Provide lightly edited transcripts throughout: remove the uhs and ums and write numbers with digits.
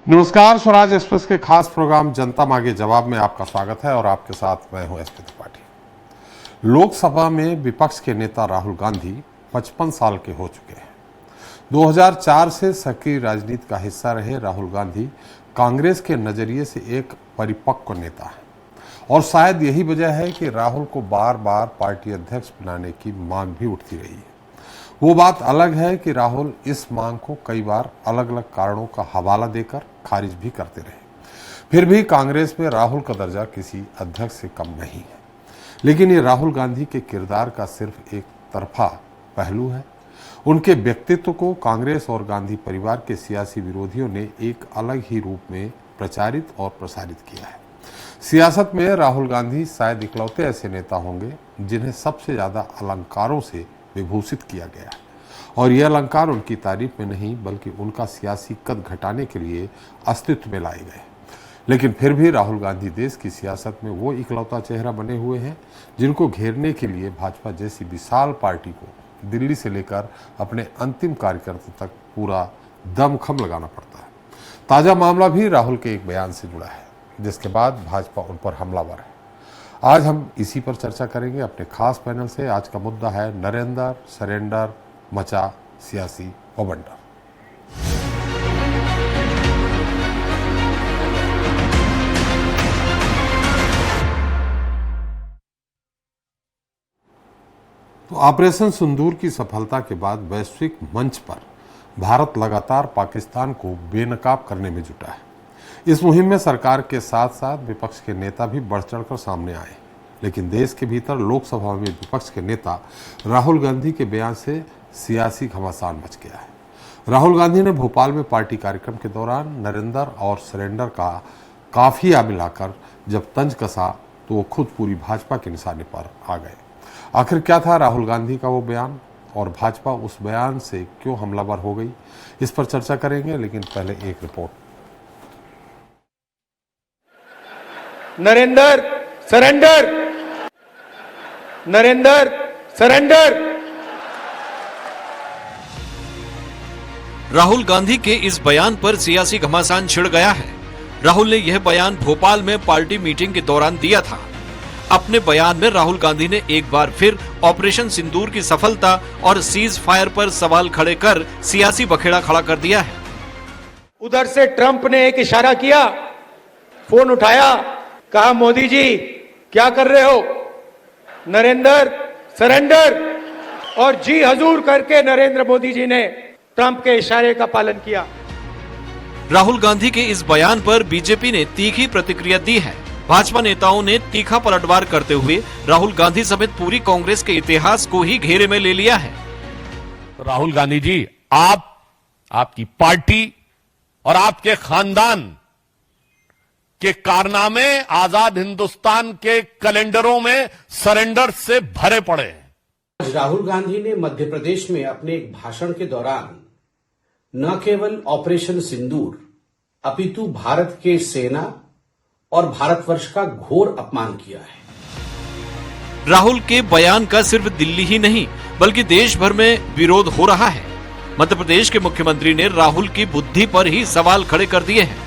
नमस्कार, स्वराज एक्सप्रेस के खास प्रोग्राम जनता मांगे जवाब में आपका स्वागत है और आपके साथ मैं हूं एसपी त्रिपाठी। लोकसभा में विपक्ष के नेता राहुल गांधी 55 साल के हो चुके हैं। 2004 से सक्रिय राजनीति का हिस्सा रहे राहुल गांधी कांग्रेस के नजरिए से एक परिपक्व नेता है और शायद यही वजह है कि राहुल को बार बार पार्टी अध्यक्ष बनाने की मांग भी उठती रही है। वो बात अलग है कि राहुल इस मांग को कई बार अलग अलग कारणों का हवाला देकर खारिज भी करते रहे। फिर भी कांग्रेस में राहुल का दर्जा किसी अध्यक्ष से कम नहीं है। लेकिन ये राहुल गांधी के किरदार का सिर्फ एक तरफा पहलू है। उनके व्यक्तित्व को कांग्रेस और गांधी परिवार के सियासी विरोधियों ने एक अलग ही रूप में प्रचारित और प्रसारित किया है। सियासत में राहुल गांधी शायद इकलौते ऐसे नेता होंगे जिन्हें सबसे ज्यादा अलंकारों से विभूषित किया गया है और यह अलंकार उनकी तारीफ में नहीं बल्कि उनका सियासी कद घटाने के लिए अस्तित्व में लाए गए। लेकिन फिर भी राहुल गांधी देश की सियासत में वो इकलौता चेहरा बने हुए हैं जिनको घेरने के लिए भाजपा जैसी विशाल पार्टी को दिल्ली से लेकर अपने अंतिम कार्यकर्ता तक पूरा दमखम लगाना पड़ता है। ताजा मामला भी राहुल के एक बयान से जुड़ा है जिसके बाद भाजपा उन पर हमलावर है। आज हम इसी पर चर्चा करेंगे अपने खास पैनल से। आज का मुद्दा है नरेंद्र सरेंडर मचा सियासी बवंडर। तो ऑपरेशन सिंदूर की सफलता के बाद वैश्विक मंच पर भारत लगातार पाकिस्तान को बेनकाब करने में जुटा है। इस मुहिम में सरकार के साथ साथ विपक्ष के नेता भी बढ़ चढ़कर सामने आए। लेकिन देश के भीतर लोकसभा में विपक्ष के नेता राहुल गांधी के बयान से सियासी घमासान मच गया है। राहुल गांधी ने भोपाल में पार्टी कार्यक्रम के दौरान नरेंद्र और सरेंडर का काफिया मिलाकर जब तंज कसा तो वो खुद पूरी भाजपा के निशाने पर आ गए। आखिर क्या था राहुल गांधी का वो बयान और भाजपा उस बयान से क्यों हमलावर हो गई, इस पर चर्चा करेंगे। लेकिन पहले एक report. Narendra surrender, Narendra surrender. Rahul Gandhi के इस बयान पर सियासी घमासान छिड़ गया है। राहुल ने यह बयान भोपाल में पार्टी मीटिंग के दौरान दिया था। अपने बयान में राहुल गांधी ने एक बार फिर ऑपरेशन सिंदूर की सफलता और सीज फायर पर सवाल खड़े कर सियासी बखेड़ा खड़ा कर दिया है। उधर से ट्रंप ने एक इशारा किया, फोन उठाया, कहा मोदी जी क्या कर रहे हो, नरेंद्र सरेंडर, और जी हजूर करके नरेंद्र मोदी जी ने ट्रंप के इशारे का पालन किया। राहुल गांधी के इस बयान पर बीजेपी ने तीखी प्रतिक्रिया दी है। भाजपा नेताओं ने तीखा पलटवार करते हुए राहुल गांधी समेत पूरी कांग्रेस के इतिहास को ही घेरे में ले लिया है। राहुल गांधी जी, आपकी पार्टी और आपके खानदान के कारनामे आजाद हिंदुस्तान के कैलेंडरों में सरेंडर से भरे पड़े हैं। राहुल गांधी ने मध्य प्रदेश में अपने एक भाषण के दौरान न केवल ऑपरेशन सिंदूर अपितु भारत के सेना और भारतवर्ष का घोर अपमान किया है। राहुल के बयान का सिर्फ दिल्ली ही नहीं बल्कि देश भर में विरोध हो रहा है। मध्य प्रदेश के मुख्यमंत्री ने राहुल की बुद्धि पर ही सवाल खड़े कर दिए हैं।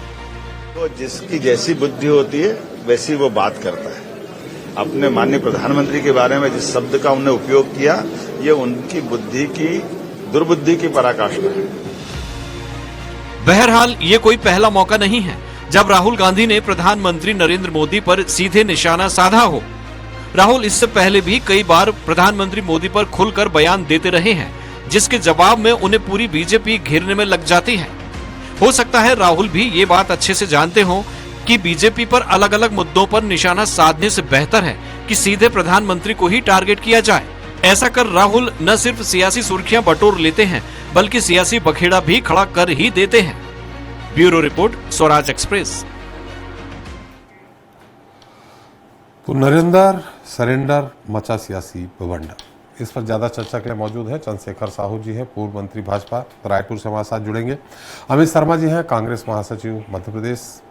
तो जिसकी जैसी बुद्धि होती है वैसी वो बात करता है। अपने माननीय प्रधानमंत्री के बारे में जिस शब्द का उन्होंने उपयोग किया, ये उनकी बुद्धि की दुर्बुद्धि की पराकाष्ठा है। बहरहाल ये कोई पहला मौका नहीं है जब राहुल गांधी ने प्रधानमंत्री नरेंद्र मोदी पर सीधे निशाना साधा हो। राहुल इससे पहले भी कई बार प्रधानमंत्री मोदी पर खुलकर बयान देते रहे हैं जिसके जवाब में उन्हें पूरी बीजेपी घेरने में लग जाती है। हो सकता है राहुल भी ये बात अच्छे से जानते हों कि बीजेपी पर अलग अलग मुद्दों पर निशाना साधने से बेहतर है कि सीधे प्रधानमंत्री को ही टारगेट किया जाए। ऐसा कर राहुल न सिर्फ सियासी सुर्खियां बटोर लेते हैं बल्कि सियासी बखेड़ा भी खड़ा कर ही देते हैं। Bureau report, Swaraj express. तो नरेंद्र सरेंडर मचा सियासी बवंडर, इस पर ज्यादा चर्चा के लिए मौजूद है चंद्रशेखर साहू जी हैं, पूर्व मंत्री भाजपा, रायपुर से हमारे साथ जुड़ेंगे। अमित शर्मा जी हैं, कांग्रेस महासचिव मध्य प्रदेश।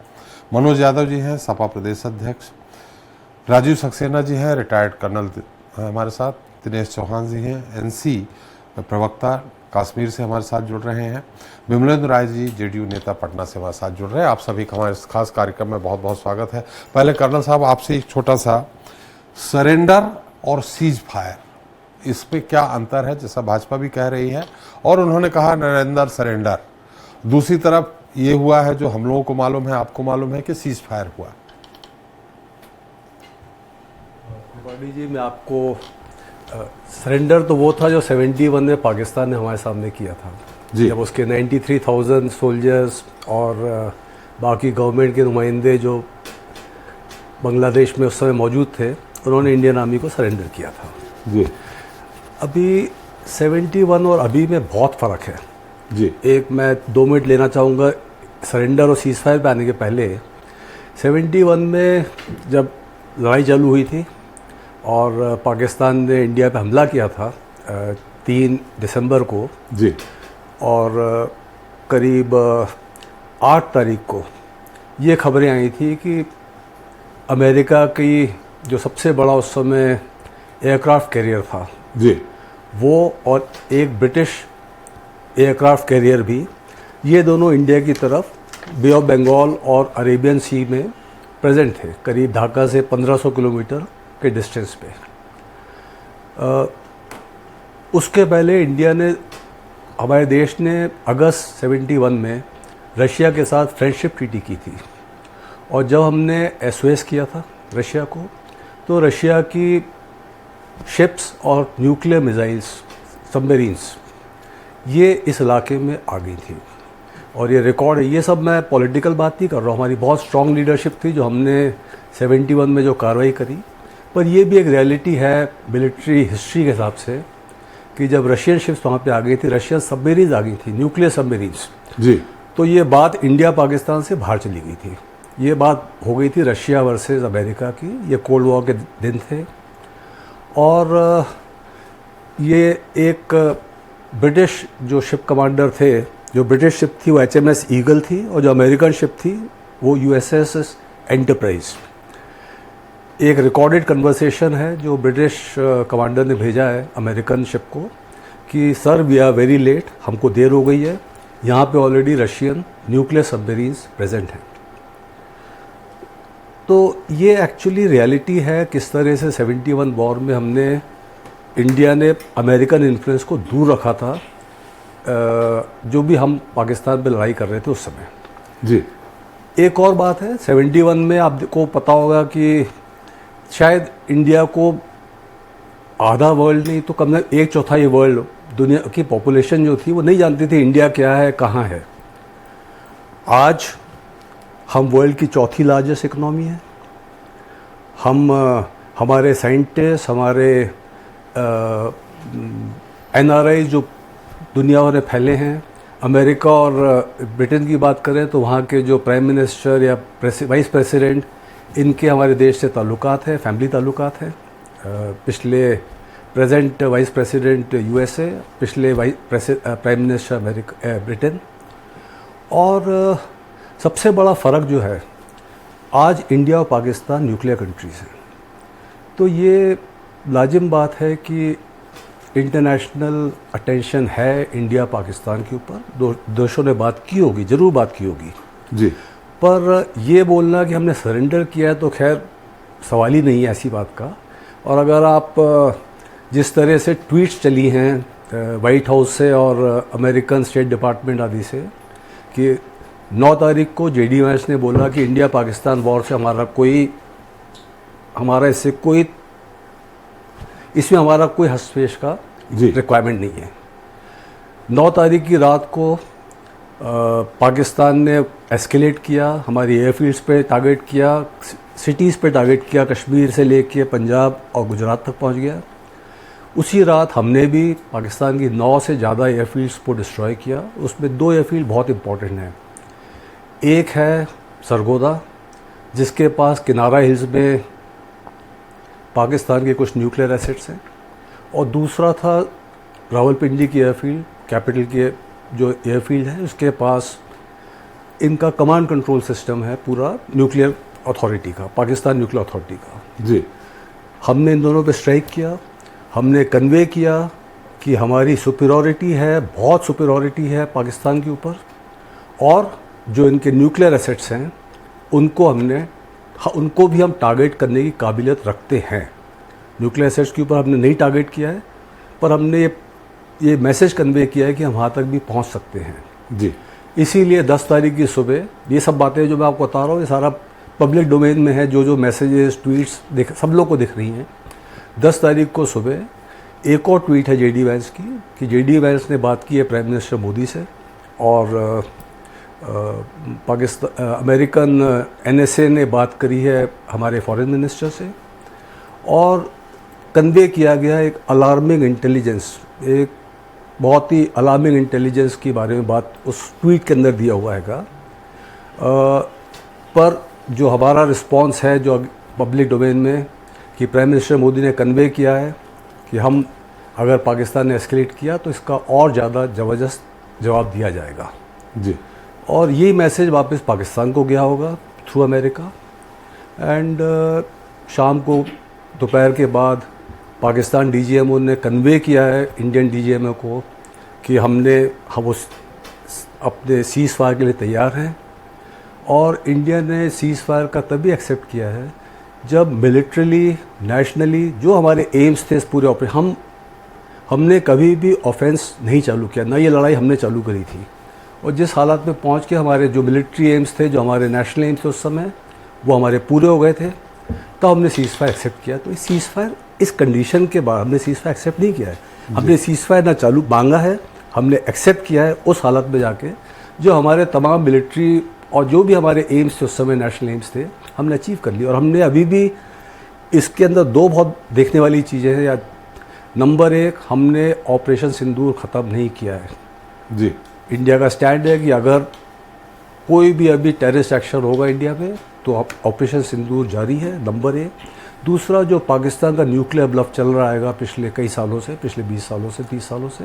मनोज यादव जी हैं, सपा प्रदेश अध्यक्ष। राजीव सक्सेना जी हैं, रिटायर्ड कर्नल हमारे साथ। दिनेश चौहान जी हैं, एनसी प्रवक्ता कश्मीर से हमारे साथ जुड़ रहे हैं। विमलेंद्र राय जी जेडीयू नेता पटना से हमारे साथ जुड़ रहे हैं। आप सभी का हमारे इस खास कार्यक्रम में बहुत बहुत स्वागत है। पहले कर्नल साहब आपसे एक छोटा सा, सरेंडर और सीज फायर, इसमें क्या अंतर है, जैसा भाजपा भी कह रही है और उन्होंने कहा नरेंद्र सरेंडर, दूसरी तरफ ये हुआ है जो हम लोगों को मालूम है, आपको मालूम है कि सीज फायर हुआ। त्रिपाठी जी, मैं आपको सरेंडर तो वो था जो 71 में पाकिस्तान ने हमारे सामने किया था जी। जब उसके 93,000 सोल्जर्स और बाकी गवर्नमेंट के नुमाइंदे जो बांग्लादेश में उस समय मौजूद थे, उन्होंने इंडियन आर्मी को सरेंडर किया था जी। अभी 71 और अभी में बहुत फ़र्क है जी। एक मैं 2 मिनट लेना चाहूँगा सरेंडर और सीज फायर पे आने के पहले। 71 में जब लड़ाई चालू हुई थी और पाकिस्तान ने इंडिया पे हमला किया था 3 दिसंबर को जी। और करीब 8 तारीख को ये खबरें आई थी कि अमेरिका की जो सबसे बड़ा उस समय एयरक्राफ्ट कैरियर था जी। वो और एक ब्रिटिश एयरक्राफ्ट कैरियर भी, ये दोनों इंडिया की तरफ बे ऑफ बंगाल और अरेबियन सी में प्रेजेंट थे, करीब ढाका से 1500 किलोमीटर के डिस्टेंस पे। उसके पहले इंडिया ने, हमारे देश ने अगस्त 71 में रशिया के साथ फ्रेंडशिप ट्रीटी की थी और जब हमने एसओएस किया था रशिया को, तो रशिया की शिप्स और न्यूक्लियर मिसाइल्स, सबमरीन्स, ये इस इलाके में आ गई थी और ये रिकॉर्ड है। ये सब मैं पॉलिटिकल बात नहीं कर रहा हूँ, हमारी बहुत स्ट्रॉन्ग लीडरशिप थी जो हमने 71 में जो कार्रवाई करी, पर ये भी एक रियलिटी है मिलिट्री हिस्ट्री के हिसाब से कि जब रशियन शिप्स वहाँ पे आ गई थी, रशियन सबमरीन्स आ गई थी, न्यूक्लियर सबमरीन्स जी, तो ये बात इंडिया पाकिस्तान से बाहर चली गई थी। ये बात हो गई थी रशिया वर्सेस अमेरिका की, ये कोल्ड वॉर के दिन थे और ये एक ब्रिटिश जो शिप कमांडर थे, जो ब्रिटिश शिप थी वो HMS ईगल थी और जो अमेरिकन शिप थी वो USS एंटरप्राइज। एक रिकॉर्डेड कन्वर्सेशन है जो ब्रिटिश कमांडर ने भेजा है अमेरिकन शिप को कि sir we are very late, हमको देर हो गई है, यहाँ पे already Russian nuclear submarines present हैं। तो ये एक्चुअली रियलिटी है किस तरह से 71 वॉर में हमने, इंडिया ने अमेरिकन इन्फ्लुएंस को दूर रखा था जो भी हम पाकिस्तान पे लड़ाई कर रहे थे उस समय जी। एक और बात है, 71 में आपको पता होगा कि शायद इंडिया को आधा वर्ल्ड नहीं तो कम से 1/4 वर्ल्ड, दुनिया की पॉपुलेशन जो थी वो नहीं जानती थी इंडिया क्या है, कहाँ है। आज हम वर्ल्ड की 4थी लार्जेस्ट इकोनॉमी है। हम हमारे साइंटिस्ट, हमारे NRI जो दुनिया भर में फैले हैं। अमेरिका और ब्रिटेन की बात करें तो वहाँ के जो प्राइम मिनिस्टर या वाइस प्रेसिडेंट, इनके हमारे देश से ताल्लुकात है, फैमिली ताल्लुकात है। पिछले प्रेजेंट वाइस प्रेसिडेंट USA, पिछले प्राइम मिनिस्टर ब्रिटेन। और सबसे बड़ा फ़र्क जो है, आज इंडिया और पाकिस्तान न्यूक्लियर कंट्रीज़ हैं, तो ये लाजिम बात है कि इंटरनेशनल अटेंशन है इंडिया पाकिस्तान के ऊपर। देशों ने बात की होगी, ज़रूर बात की होगी जी, पर ये बोलना कि हमने सरेंडर किया है तो खैर सवाल ही नहीं है ऐसी बात का। और अगर आप जिस तरह से ट्वीट्स चली हैं वाइट हाउस से और अमेरिकन स्टेट डिपार्टमेंट आदि से कि 9 तारीख को JD Vance ने बोला कि इंडिया पाकिस्तान वॉर से इसमें हमारा कोई हस्तक्षेप का रिक्वायरमेंट नहीं है। 9 तारीख की रात को पाकिस्तान ने एस्केलेट किया, हमारी एयरफील्ड्स पे टारगेट किया, सिटीज़ पे टारगेट किया, कश्मीर से लेके पंजाब और गुजरात तक पहुंच गया। उसी रात हमने भी पाकिस्तान की 9 से ज़्यादा एयरफील्ड्स को डिस्ट्रॉय किया। उसमें 2 एयरफील्ड बहुत इंपॉर्टेंट हैं। एक है सरगोदा, जिसके पास किनारा हिल्स में पाकिस्तान के कुछ न्यूक्लियर एसेट्स हैं, और दूसरा था रावलपिंडी की एयरफील्ड, कैपिटल की जो एयरफील्ड है, उसके पास इनका कमांड कंट्रोल सिस्टम है पूरा न्यूक्लियर अथॉरिटी का, पाकिस्तान न्यूक्लियर अथॉरिटी का जी। हमने इन दोनों पे स्ट्राइक किया। हमने कन्वे किया कि हमारी सुपीरियॉरिटी है, बहुत सुपीरियॉरिटी है पाकिस्तान के ऊपर, और जो इनके न्यूक्लियर एसेट्स हैं उनको भी हम टारगेट करने की काबिलियत रखते हैं। न्यूक्लियर एसेट्स के ऊपर हमने नहीं टारगेट किया है, पर हमने ये मैसेज कन्वे किया है कि हम वहाँ तक भी पहुँच सकते हैं जी। इसीलिए 10 तारीख की सुबह ये सब बातें जो मैं आपको बता रहा हूँ, ये सारा पब्लिक डोमेन में है, जो मैसेजेस, ट्वीट्स सब लोग को दिख रही हैं। 10 तारीख को सुबह एक और ट्वीट है जेडी वैंस की, कि जेडी वैंस ने बात की है प्राइम मिनिस्टर मोदी से, और पाकिस्तान अमेरिकन एनएसए ने बात करी है हमारे फॉरेन मिनिस्टर से, और कन्वे किया गया एक अलार्मिंग इंटेलिजेंस, एक बहुत ही अलार्मिंग इंटेलिजेंस के बारे में बात उस ट्वीट के अंदर दिया हुआ हैगा। पर जो हमारा रिस्पांस है जो पब्लिक डोमेन में, कि प्राइम मिनिस्टर मोदी ने कन्वे किया है कि हम अगर पाकिस्तान ने एस्केलेट किया तो इसका और ज़्यादा ज़बरदस्त जवाब दिया जाएगा जी। और ये मैसेज वापस पाकिस्तान को गया होगा थ्रू अमेरिका। एंड शाम को दोपहर के बाद पाकिस्तान डीजीएमओ ने कन्वे किया है इंडियन डीजीएमओ को कि हम उस अपने सीज़ फायर के लिए तैयार हैं, और इंडिया ने सीज़ फायर का तभी एक्सेप्ट किया है जब मिलिट्रली, नेशनली जो हमारे एम्स थे इस पूरे ऑपरेशन, हमने कभी भी ऑफेंस नहीं चालू किया, ना ये लड़ाई हमने चालू करी थी। और जिस हालात में पहुंच के हमारे जो मिलिट्री एम्स थे, जो हमारे नेशनल एम्स थे उस समय, वो हमारे पूरे हो गए थे, तब हमने सीज़ फायर एक्सेप्ट किया। तो इस सीज़ फायर, इस कंडीशन के बाद हमने सीज़ फायर एक्सेप्ट नहीं किया है, हमने सीज़ फायर ना चालू मांगा है, हमने एक्सेप्ट किया है उस हालत में जाके जो हमारे तमाम मिलिट्री और जो भी हमारे एम्स थे उस समय, नेशनल एम्स थे, हमने अचीव कर लिया। और हमने अभी भी इसके अंदर दो बहुत देखने वाली चीज़ें हैं। या नंबर 1, हमने ऑपरेशन सिंदूर ख़त्म नहीं किया है जी। इंडिया का स्टैंड है कि अगर कोई भी अभी टेररिस्ट एक्शन होगा इंडिया में तो ऑपरेशन सिंदूर जारी है, नंबर 1। दूसरा, जो पाकिस्तान का न्यूक्लियर ब्लफ चल रहा है पिछले कई सालों से, पिछले 20 सालों से, 30 सालों से,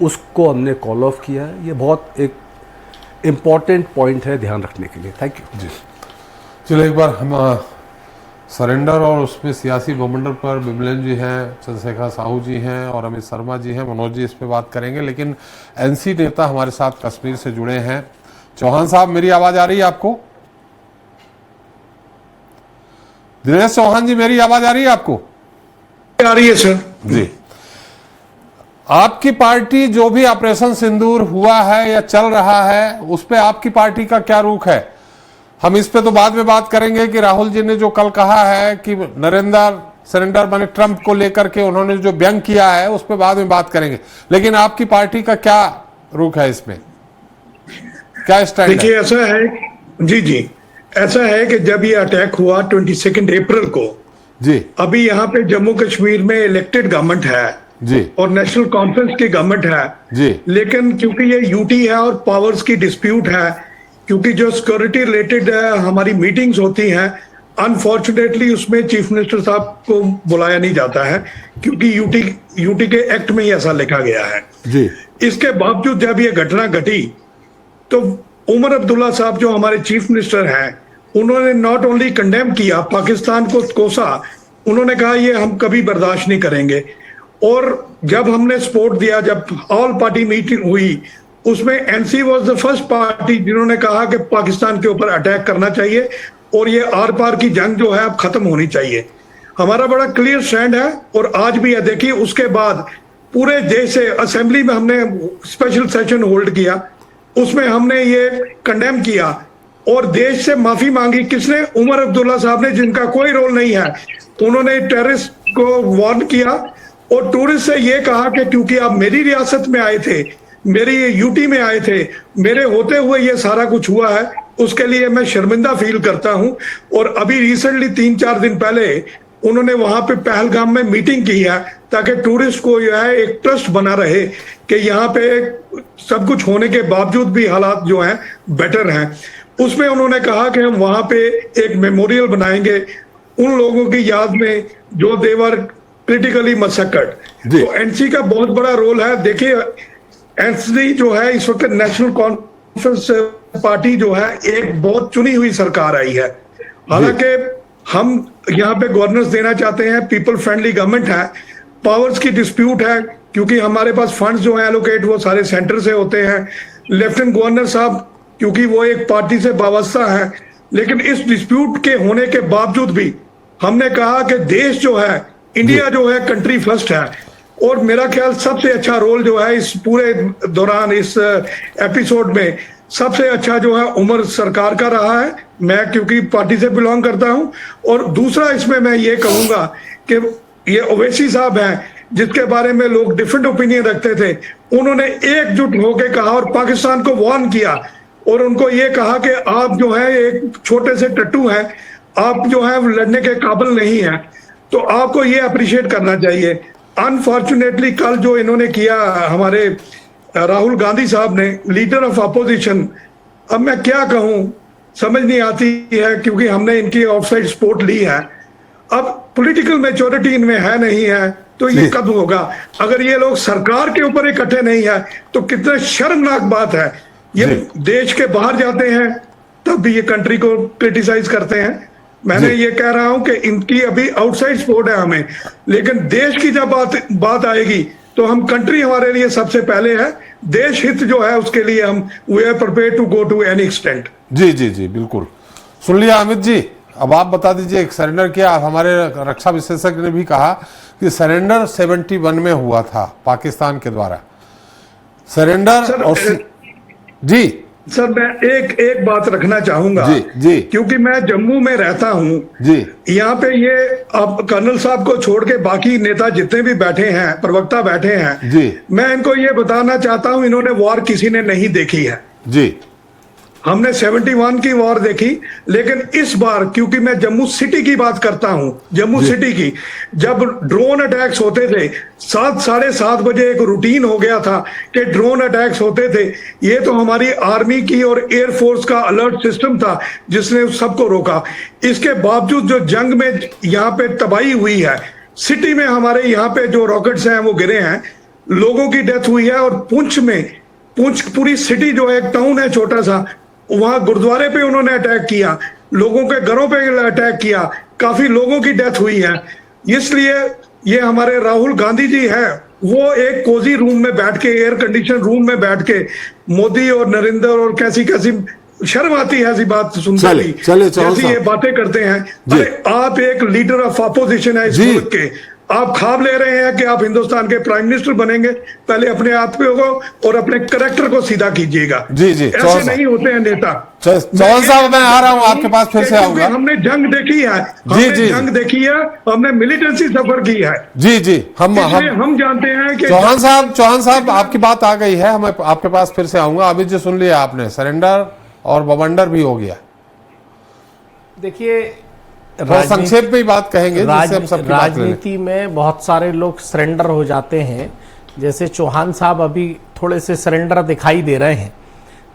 उसको हमने कॉल ऑफ किया है। ये बहुत एक इम्पॉर्टेंट पॉइंट है ध्यान रखने के लिए। थैंक यू जी। चलो एक बार हम सरेंडर और उसमें सियासी बवंडर पर बिमलन जी हैं, चंद्रशेखर साहू जी हैं और अमित शर्मा जी हैं, मनोज जी इस पे बात करेंगे। लेकिन एनसी नेता हमारे साथ कश्मीर से जुड़े हैं। चौहान साहब, मेरी आवाज आ रही है आपको? दिनेश चौहान जी, मेरी आवाज आ रही है आपको? आ रही है सर जी। आपकी पार्टी जो भी ऑपरेशन सिंदूर हुआ है या चल रहा है, उस पे आपकी पार्टी का क्या रुख है? हम इस पे तो बाद में बात करेंगे कि राहुल जी ने जो कल कहा है कि नरेंद्र सरेंडर माने ट्रंप को लेकर के उन्होंने जो व्यंग किया है, उस पे बाद में बात करेंगे। लेकिन आपकी पार्टी का क्या रुख है इसमें, क्या स्टैंड है? देखिए, ऐसा है जी, ऐसा है कि जब ये अटैक हुआ 22 अप्रैल को जी, अभी यहाँ पे जम्मू कश्मीर में इलेक्टेड गवर्नमेंट है जी और नेशनल कॉन्फ्रेंस की गवर्नमेंट है जी, लेकिन क्योंकि ये यूटी है और पावर्स की डिस्प्यूट है, क्योंकि जो सिक्योरिटी रिलेटेड हमारी मीटिंग्स होती हैं, अनफॉर्चुनेटली उसमें चीफ मिनिस्टर साहब को बुलाया नहीं जाता है क्योंकि यूटी के एक्ट में ही ऐसा लिखा गया है जी। इसके बावजूद जब ये घटना घटी तो उमर अब्दुल्ला साहब जो हमारे चीफ मिनिस्टर हैं, उन्होंने नॉट ओनली कंडेम किया, पाकिस्तान को कोसा, उन्होंने कहा ये हम कभी बर्दाश्त नहीं करेंगे। और जब हमने सपोर्ट दिया, जब ऑल पार्टी मीटिंग हुई, उसमें NC was the first party जिन्होंने कहा कि पाकिस्तान के ऊपर अटैक करना चाहिए और ये आर पार की जंग जो है अब खत्म होनी चाहिए। हमारा बड़ा क्लियर स्टैंड है और आज भी है। देखिए, उसके बाद पूरे देश से असेंबली में हमने स्पेशल सेशन होल्ड किया, उसमें हमने ये कंडेम किया और देश से माफी मांगी। किसने? उमर अब्दुल्ला साहब ने, जिनका कोई रोल नहीं है। उन्होंने टेररिस्ट को वार्न किया और टूरिस्ट से ये कहा कि क्योंकि आप मेरी रियासत में आए थे, मेरी यूटी में आए थे, मेरे होते हुए ये सारा कुछ हुआ है, उसके लिए मैं शर्मिंदा फील करता हूं। और अभी रिसेंटली 3-4 दिन पहले उन्होंने वहां पे पहलगाम में मीटिंग की है ताकि टूरिस्ट को जो है एक ट्रस्ट बना रहे कि यहाँ पे सब कुछ होने के बावजूद भी हालात जो हैं बेटर हैं। उसमें उन्होंने कहा कि हम वहां पे एक मेमोरियल बनाएंगे उन लोगों की याद में जो देवर क्रिटिकली मसक्कट। तो एनसी का बहुत बड़ा रोल है। देखिए, एनसी जो है इस वक्त नेशनल कॉन्फ्रेंस पार्टी जो है एक बहुत चुनी हुई सरकार आई है। हालांकि हम यहाँ पे गवर्नेंस देना चाहते हैं, पीपल फ्रेंडली गवर्नमेंट है, पावर्स की डिस्प्यूट है, क्योंकि हमारे पास फंड्स जो हैं एलोकेट वो सारे सेंटर से होते हैं। लेफ्टिनेंट गवर्नर साहब क्योंकि वो एक पार्टी से वाबस्ता है, लेकिन इस डिस्प्यूट के होने के बावजूद भी हमने कहा कि देश जो है, इंडिया जो है, कंट्री फर्स्ट है। और मेरा ख्याल सबसे अच्छा रोल जो है इस पूरे दौरान, इस एपिसोड में सबसे अच्छा जो है उमर सरकार का रहा है। मैं क्योंकि पार्टी से बिलोंग करता हूं। और दूसरा इसमें मैं ये कहूंगा कि ये ओवैसी साहब हैं जिसके बारे में लोग डिफरेंट ओपिनियन रखते थे, उन्होंने एकजुट होकर कहा और पाकिस्तान को वार्न किया और उनको ये कहा कि आप जो है एक छोटे से टट्टू हैं, आप जो है लड़ने के काबिल नहीं हैं। तो आपको ये अप्रिशिएट करना चाहिए। अनफॉर्चुनेटली कल जो इन्होंने किया हमारे राहुल गांधी साहब ने, लीडर ऑफ अपोजिशन, अब मैं क्या कहूं समझ नहीं आती है, क्योंकि हमने इनकी ऑफसाइड सपोर्ट ली है। अब पॉलिटिकल मैच्योरिटी इनमें है नहीं है तो ये कब होगा? अगर ये लोग सरकार के ऊपर इकट्ठे नहीं है तो कितने शर्मनाक बात है। ये देश के बाहर जाते हैं तब भी ये कंट्री को क्रिटिसाइज करते हैं। मैंने ये कह रहा हूं कि इनकी अभी आउटसाइड सपोर्ट है हमें, लेकिन देश की जब बात आएगी तो हम, कंट्री हमारे लिए सबसे पहले है, देश हित जो है उसके लिए हम we are prepared to go to any extent. जी जी जी बिल्कुल, सुन लिया अमित जी। अब आप बता दीजिए, एक सरेंडर किया, हमारे रक्षा विशेषज्ञ ने भी कहा कि सरेंडर 71 में हुआ था पाकिस्तान के द्वारा सरेंडर। और जी सर मैं एक बात रखना चाहूंगा जी जी, क्योंकि मैं जम्मू में रहता हूं जी। यहाँ पे ये अब कर्नल साहब को छोड़ के बाकी नेता जितने भी बैठे हैं, प्रवक्ता बैठे हैं जी, मैं इनको ये बताना चाहता हूं, इन्होंने वॉर किसी ने नहीं देखी है जी। हमने 71 की वॉर देखी, लेकिन इस बार क्योंकि मैं जम्मू सिटी की बात करता हूं, जम्मू सिटी की, जब ड्रोन अटैक्स होते थे 7-7:30 बजे एक रूटीन हो गया था कि ड्रोन अटैक्स होते थे। ये तो हमारी आर्मी की और एयरफोर्स का अलर्ट सिस्टम था जिसने सबको रोका। इसके बावजूद जो जंग में यहाँ पे तबाही हुई है, सिटी में हमारे यहाँ पे जो रॉकेट्स हैं वो गिरे हैं, लोगों की डेथ हुई है। और पुंछ पूरी सिटी जो है, एक टाउन है छोटा सा, वहां गुरुद्वारे पे उन्होंने अटैक किया, लोगों के घरों पे अटैक किया, काफी लोगों की डेथ हुई है। इसलिए ये हमारे राहुल गांधी जी हैं, वो एक कोजी रूम में बैठ के, एयर कंडीशन रूम में बैठ के मोदी और नरेंद्र और कैसी शर्म आती है ऐसी बात सुनते ही, जैसी ये बातें करते हैं। अरे आप एक लीडर ऑफ अपोजिशन है इस मुल्क के, आप ख्वाब ले रहे हैं कि आप हिंदुस्तान के प्राइम मिनिस्टर बनेंगे, पहले अपने आप पे हो और अपने करेक्टर को सीधा कीजिएगा। जी जी, ऐसे नहीं होते हैं नेता। चौहान साहब मैं आ रहा हूं आपके पास, फिर से आऊंगा। हमने जंग देखी है, जंग देखी है, हमने मिलिटेंसी सफर की है। जी जी, हम जानते हैं कि चौहान साहब आपकी बात आ गई है, मैं आपके पास फिर से आऊंगा। अमित जी सुन लिया आपने, सरेंडर और बवंडर भी हो गया। देखिए संक्षेप में ही बात कहेंगे, राजनीति में बहुत सारे लोग सरेंडर हो जाते हैं, जैसे चौहान साहब अभी थोड़े से सरेंडर दिखाई दे रहे हैं।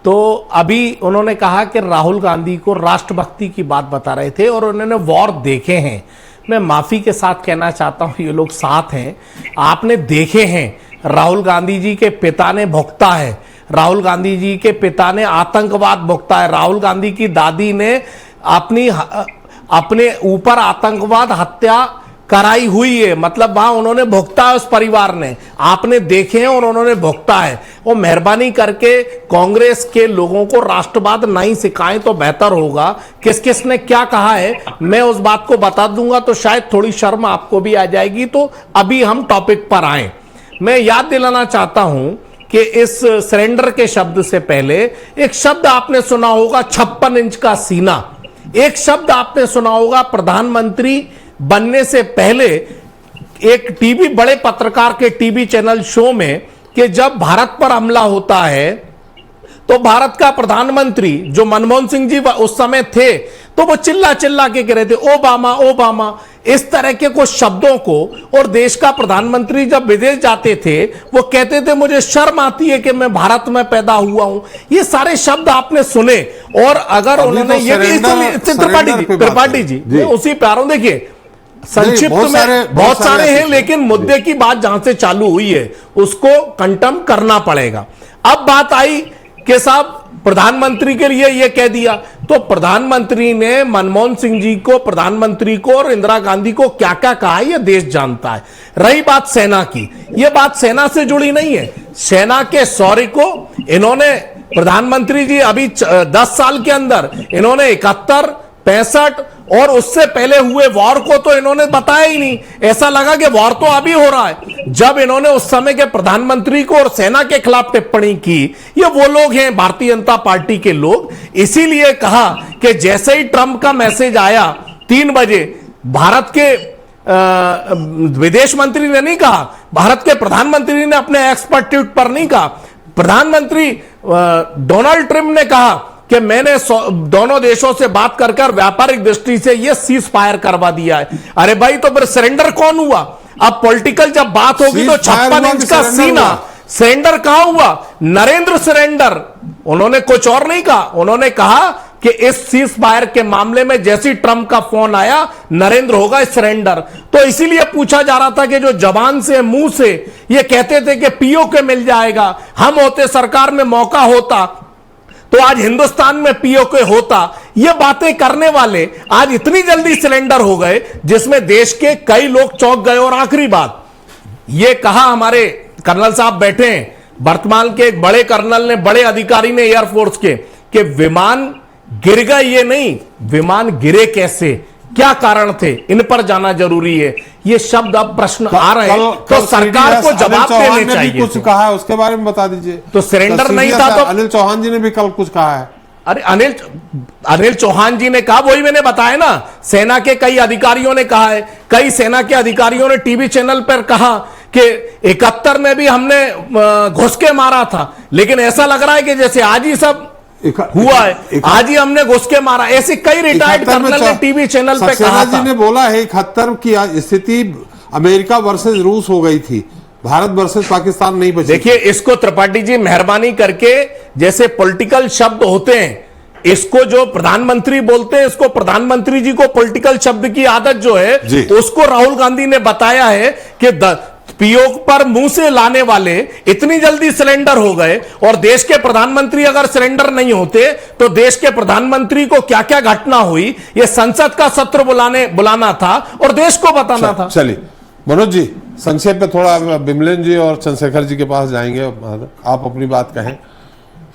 तो अभी उन्होंने कहा कि राहुल गांधी को राष्ट्रभक्ति की बात बता रहे थे और उन्होंने वॉर देखे हैं। मैं माफी के साथ कहना चाहता हूं, ये लोग साथ हैं, आपने देखे हैं। राहुल गांधी जी के पिता ने भुगता है, राहुल गांधी जी के पिता ने आतंकवाद भुगता है, राहुल गांधी की दादी ने अपने ऊपर आतंकवाद हत्या कराई हुई है, मतलब वहां उन्होंने भुगता है, उस परिवार ने, आपने देखे हैं और उन्होंने भुगता है। वो मेहरबानी करके कांग्रेस के लोगों को राष्ट्रवाद नहीं सिखाएं तो बेहतर होगा। किस किस ने क्या कहा है मैं उस बात को बता दूंगा तो शायद थोड़ी शर्म आपको भी आ जाएगी। तो अभी हम टॉपिक पर आए। मैं याद दिलाना चाहता हूं कि इस सरेंडर के शब्द से पहले एक शब्द आपने सुना होगा, 56 इंच का सीना। एक शब्द आपने सुना होगा प्रधानमंत्री बनने से पहले एक टीवी, बड़े पत्रकार के टीवी चैनल शो में, कि जब भारत पर हमला होता है तो भारत का प्रधानमंत्री जो मनमोहन सिंह जी उस समय थे, तो वो चिल्ला चिल्ला के कह रहे थे ओबामा ओबामा, इस तरह के कुछ शब्दों को। और देश का प्रधानमंत्री जब विदेश जाते थे वो कहते थे मुझे शर्म आती है कि मैं भारत में पैदा हुआ हूं। ये सारे शब्द आपने सुने। और अगर उन्होंने ये भी त्रिपाठी जी उसी प्यारों, देखिए संक्षिप्त में बहुत सारे हैं, लेकिन मुद्दे की बात जहां से चालू हुई है उसको कंटम करना पड़ेगा। अब बात आई कि साहब प्रधानमंत्री के लिए यह कह दिया, तो प्रधानमंत्री ने मनमोहन सिंह जी को, प्रधानमंत्री को और इंदिरा गांधी को क्या क्या कहा यह देश जानता है। रही बात सेना की, यह बात सेना से जुड़ी नहीं है। सेना के शौर्य को इन्होंने, प्रधानमंत्री जी अभी 10 साल के अंदर इन्होंने 71, 65 और उससे पहले हुए वॉर को तो इन्होंने बताया ही नहीं। ऐसा लगा कि वॉर तो अभी हो रहा है। जब इन्होंने उस समय के प्रधानमंत्री को और सेना के खिलाफ टिप्पणी की, ये वो लोग हैं भारतीय जनता पार्टी के लोग। इसीलिए कहा कि जैसे ही ट्रंप का मैसेज आया 3 बजे, भारत के विदेश मंत्री ने नहीं कहा, भारत के प्रधानमंत्री ने अपने एक्सपर्ट ट्वीट पर नहीं कहा, प्रधानमंत्री डोनाल्ड ट्रंप ने कहा कि मैंने दोनों देशों से बात कर व्यापारिक दृष्टि से यह सीज फायर करवा दिया है। अरे भाई, तो फिर सरेंडर कौन हुआ? अब पॉलिटिकल जब बात होगी तो 56 इंच का सीना, सरेंडर कहां हुआ? नरेंद्र सरेंडर। उन्होंने कुछ और नहीं कहा, उन्होंने कहा कि इस सीज फायर के मामले में जैसे ट्रंप का फोन आया, नरेंद्र होगा सरेंडर। तो इसीलिए पूछा जा रहा था कि जो जबान से, मुंह से ये कहते थे कि पीओके मिल जाएगा, हम होते सरकार में मौका होता तो आज हिंदुस्तान में पीओके होता। ये बातें करने वाले आज इतनी जल्दी सिलेंडर हो गए जिसमें देश के कई लोग चौंक गए। और आखिरी बात ये कहा, हमारे कर्नल साहब बैठे हैं, वर्तमान के एक बड़े कर्नल ने, बड़े अधिकारी ने एयरफोर्स के, कि विमान गिर गए, ये नहीं, विमान गिरे कैसे, क्या कारण थे, इन पर जाना जरूरी है। ये शब्द अब प्रश्न आ रहे हैं तो सरकार को जवाब देने चाहिए। कुछ कहा है उसके बारे में बता दीजिए। तो सरेंडर नहीं था तो अनिल चौहान जी ने भी कल कुछ कहा है। अरे अनिल चौहान जी ने कहा, वही मैंने बताया ना, सेना के कई अधिकारियों ने कहा है, कई सेना के अधिकारियों ने टीवी चैनल पर कहा कि 71 में भी हमने घुस के मारा था, लेकिन ऐसा लग रहा है कि जैसे आज ही सब हुआ है, आज ही हमने घुस के मारा। ऐसे कई रिटायर्ड कर्नल ने टीवी चैनल पे कहा था। जी ने बोला है 71 की स्थिति अमेरिका वर्सेस रूस हो गई थी, भारत वर्सेस पाकिस्तान नहीं बची। देखिए, इसको त्रिपाठी जी मेहरबानी करके, जैसे पॉलिटिकल शब्द होते हैं, इसको जो प्रधानमंत्री बोलते हैं, इसको प्रधानमंत्री जी को पॉलिटिकल शब्द की आदत जो है, उसको राहुल गांधी ने बताया है कि पीओके पर मुंह से लाने वाले इतनी जल्दी सिलेंडर हो गए। और देश के प्रधानमंत्री अगर सिलेंडर नहीं होते तो देश के प्रधानमंत्री को क्या क्या घटना हुई, ये संसद का सत्र बुलाना था और देश को बताना था। चलिए मनोज जी, संक्षेप में थोड़ा बिमलेन जी और चंद्रशेखर जी के पास जाएंगे, आप अपनी बात कहें।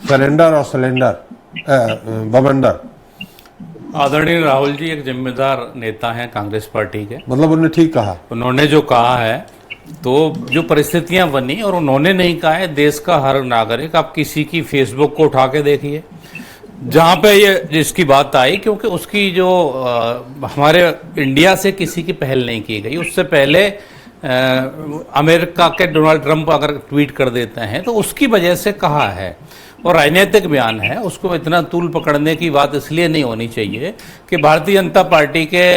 सरेंडर और सिलेंडर, बवंडर। आदरणीय राहुल जी एक जिम्मेदार नेता हैं कांग्रेस पार्टी के। मतलब उन्होंने ठीक कहा, उन्होंने जो कहा है, तो जो परिस्थितियां बनी, और उन्होंने नहीं कहा है, देश का हर नागरिक, आप किसी की फेसबुक को उठा के देखिए जहां पे ये जिसकी बात आई, क्योंकि उसकी जो हमारे इंडिया से किसी की पहल नहीं की गई। उससे पहले अमेरिका के डोनाल्ड ट्रंप अगर ट्वीट कर देते हैं तो उसकी वजह से कहा है, और राजनीतिक बयान है, उसको इतना तूल पकड़ने की बात इसलिए नहीं होनी चाहिए कि भारतीय जनता पार्टी के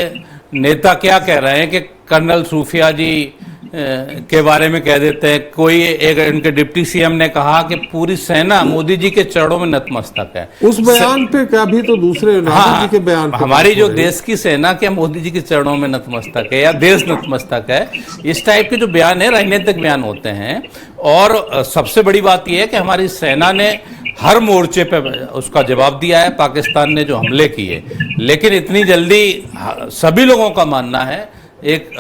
नेता क्या कह रहे हैं कि कर्नल सूफिया जी के बारे में कह देते हैं। कोई एक इनके डिप्टी सीएम ने कहा कि पूरी सेना मोदी जी के चरणों में नतमस्तक है। उस बयान पे क्या भी तो दूसरे जी के बयान पे हमारी जो देश की सेना क्या मोदी जी के चरणों में नतमस्तक है या देश नतमस्तक है, इस टाइप के जो बयान है राजनीतिक बयान होते हैं। और सबसे बड़ी बात यह है कि हमारी सेना ने हर मोर्चे पे उसका जवाब दिया है, पाकिस्तान ने जो हमले किए। लेकिन इतनी जल्दी सभी लोगों का मानना है, एक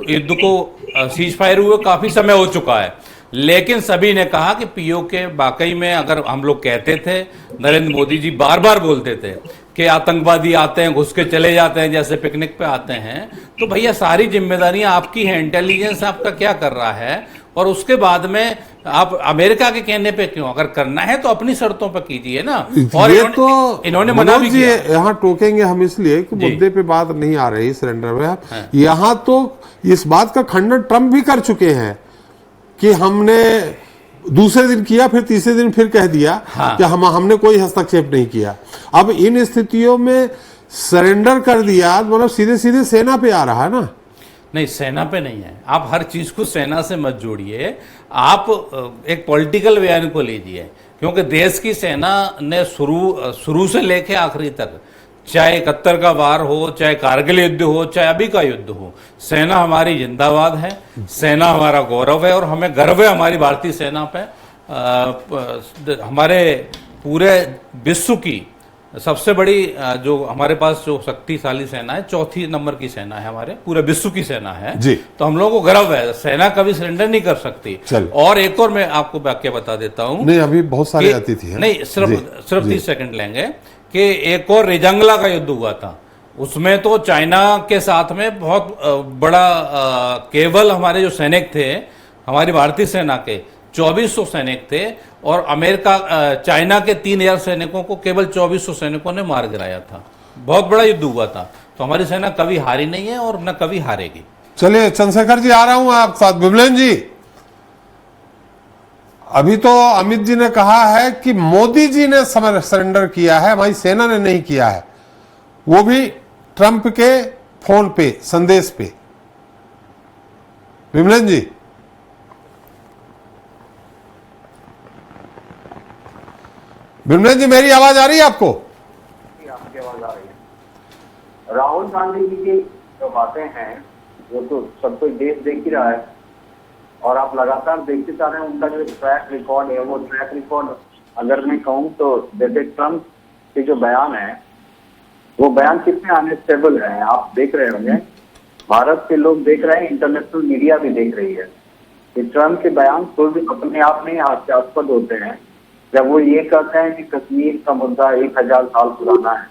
युद्ध को सीज फायर हुए काफी समय हो चुका है, लेकिन सभी ने कहा कि पीओके वाकई में, अगर हम लोग कहते थे, नरेंद्र मोदी जी बार बार बोलते थे कि आतंकवादी आते हैं घुस के चले जाते हैं जैसे पिकनिक पे आते हैं, तो भैया सारी जिम्मेदारियां आपकी हैं, इंटेलिजेंस आपका क्या कर रहा है। और उसके बाद में आप अमेरिका के कहने पे क्यों, अगर करना है तो अपनी शर्तों पर कीजिए ना। और ये तो इन्होंने मना भी किया। यहाँ टोकेंगे हम इसलिए कि मुद्दे पे बात नहीं आ रही सरेंडर में। यहाँ तो इस बात का खंडन ट्रंप भी कर चुके हैं कि हमने दूसरे दिन किया, फिर तीसरे दिन फिर कह दिया कि हमने कोई हस्तक्षेप नहीं किया। अब इन स्थितियों में सरेंडर कर दिया, मतलब सीधे सीधे सेना पे आ रहा है ना। नहीं, सेना पे नहीं है। आप हर चीज को सेना से मत जोड़िए, आप एक पॉलिटिकल बयान को लीजिए, क्योंकि देश की सेना ने शुरू से लेके आखिरी तक, चाहे 71 का वार हो, चाहे कारगिल युद्ध हो, चाहे अभी का युद्ध हो, सेना हमारी जिंदाबाद है, सेना हमारा गौरव है और हमें गर्व है हमारी भारतीय सेना पे। हमारे पूरे विश्व की सबसे बड़ी जो हमारे पास जो शक्तिशाली सेना है, चौथी नंबर की सेना है, हमारे पूरे विश्व की सेना है जी। तो हम लोगों को गर्व है, सेना कभी सरेंडर नहीं कर सकती। चल। और एक और मैं आपको वाक्य बता देता हूं। नहीं, अभी बहुत सारे अतिथि हैं। नहीं, सिर्फ 30 सेकंड लेंगे कि एक और रेजंगला का युद्ध हुआ था, उसमें तो चाइना के साथ में बहुत बड़ा केवल हमारे जो सैनिक थे, हमारी भारतीय सेना के 2400 सैनिक थे और अमेरिका चाइना के 3000 सैनिकों को केवल 2400 सैनिकों ने मार गिराया था। बहुत बड़ा युद्ध हुआ था। तो हमारी सेना कभी हारी नहीं है और न कभी हारेगी। चलिए चंद्रशेखर जी, आ रहा हूं आप साथ। विमलेन जी, अभी तो अमित जी ने कहा है कि मोदी जी ने सरेंडर किया है, हमारी सेना ने नहीं किया है, वो भी ट्रंप के फोन पे, संदेश पे। विमलेन जी, विमलेन जी, मेरी आवाज आ रही है आपको? आपकी आवाज आ रही है। राहुल गांधी जी की जो बातें हैं वो तो सब कोई देश देख ही रहा है और आप लगातार देखते जा रहे हैं। उनका जो ट्रैक रिकॉर्ड है, वो ट्रैक रिकॉर्ड अगर मैं कहूँ तो जैसे ट्रंप के जो बयान है, वो बयान कितने अनस्टेबल है आप देख रहे होंगे। भारत के लोग देख रहे हैं, इंटरनेशनल मीडिया भी देख रही है कि ट्रंप के बयान खुद अपने आप में हास्यास्पद होते हैं। जब वो ये कहते हैं कि कश्मीर का मुद्दा 1000 साल पुराना है,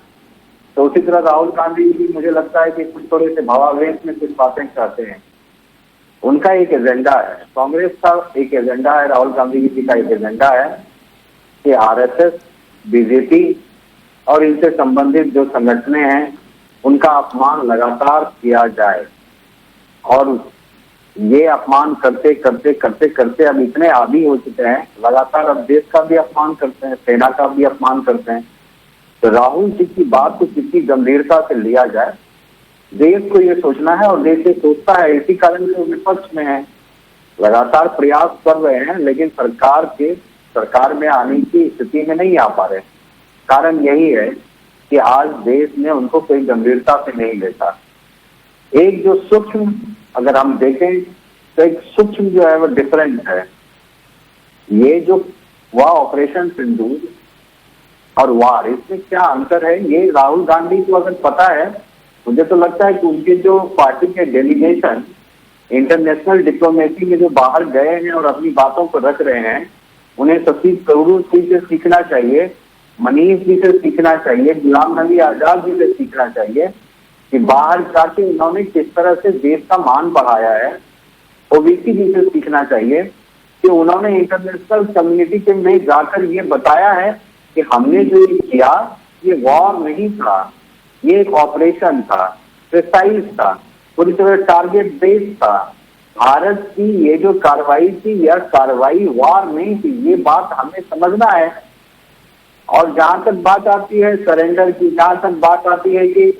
तो उसी तरह राहुल गांधी जी मुझे लगता है कि कुछ थोड़े से भावावेश में कुछ बातें कहते हैं। उनका एक एजेंडा है, कांग्रेस का एक एजेंडा है, राहुल गांधी जी का एक एजेंडा है कि आरएसएस, बीजेपी और इनसे संबंधित जो संगठनें हैं उनका अपमान लगातार किया जाए। और ये अपमान करते करते करते करते अब इतने आदी हो चुके हैं, लगातार अब देश का भी अपमान करते हैं, सेना का भी अपमान करते हैं। तो राहुल जी की बात को कितनी गंभीरता से लिया जाए, देश को ये सोचना है और देश ये सोचता है। इसी कारण से विपक्ष में है, लगातार प्रयास कर रहे हैं लेकिन सरकार में आने की स्थिति में नहीं आ पा रहे। कारण यही है कि आज देश में उनको कोई गंभीरता से नहीं लेता। एक जो सूक्ष्म अगर हम देखें तो एक सूक्ष्म जो है वो डिफरेंस है। ये जो हुआ ऑपरेशन सिंदूर और वार, इसमें क्या अंतर है ये राहुल गांधी को अगर पता है, मुझे तो लगता है कि उनके जो पार्टी के डेलीगेशन इंटरनेशनल डिप्लोमेसी में जो बाहर गए हैं और अपनी बातों को रख रहे हैं, उन्हें सतीश करोड़ जी से सीखना चाहिए, मनीष जी से सीखना चाहिए, गुलाम नबी आजाद जी से सीखना चाहिए कि बाहर जाके उन्होंने किस तरह से देश का मान बढ़ाया है। ओवैसी जी से सीखना चाहिए कि उन्होंने इंटरनेशनल कम्युनिटी के में जाकर ये बताया है कि हमने जो ये किया ये वॉर नहीं था, ये एक ऑपरेशन था, प्रिसाइज था, पूरी तरह टारगेट बेस्ड था। भारत की ये जो कार्रवाई थी यह कार्रवाई वॉर नहीं थी, ये बात हमें समझना है। और जहां तक बात आती है सरेंडर की, जहां तक बात आती है कि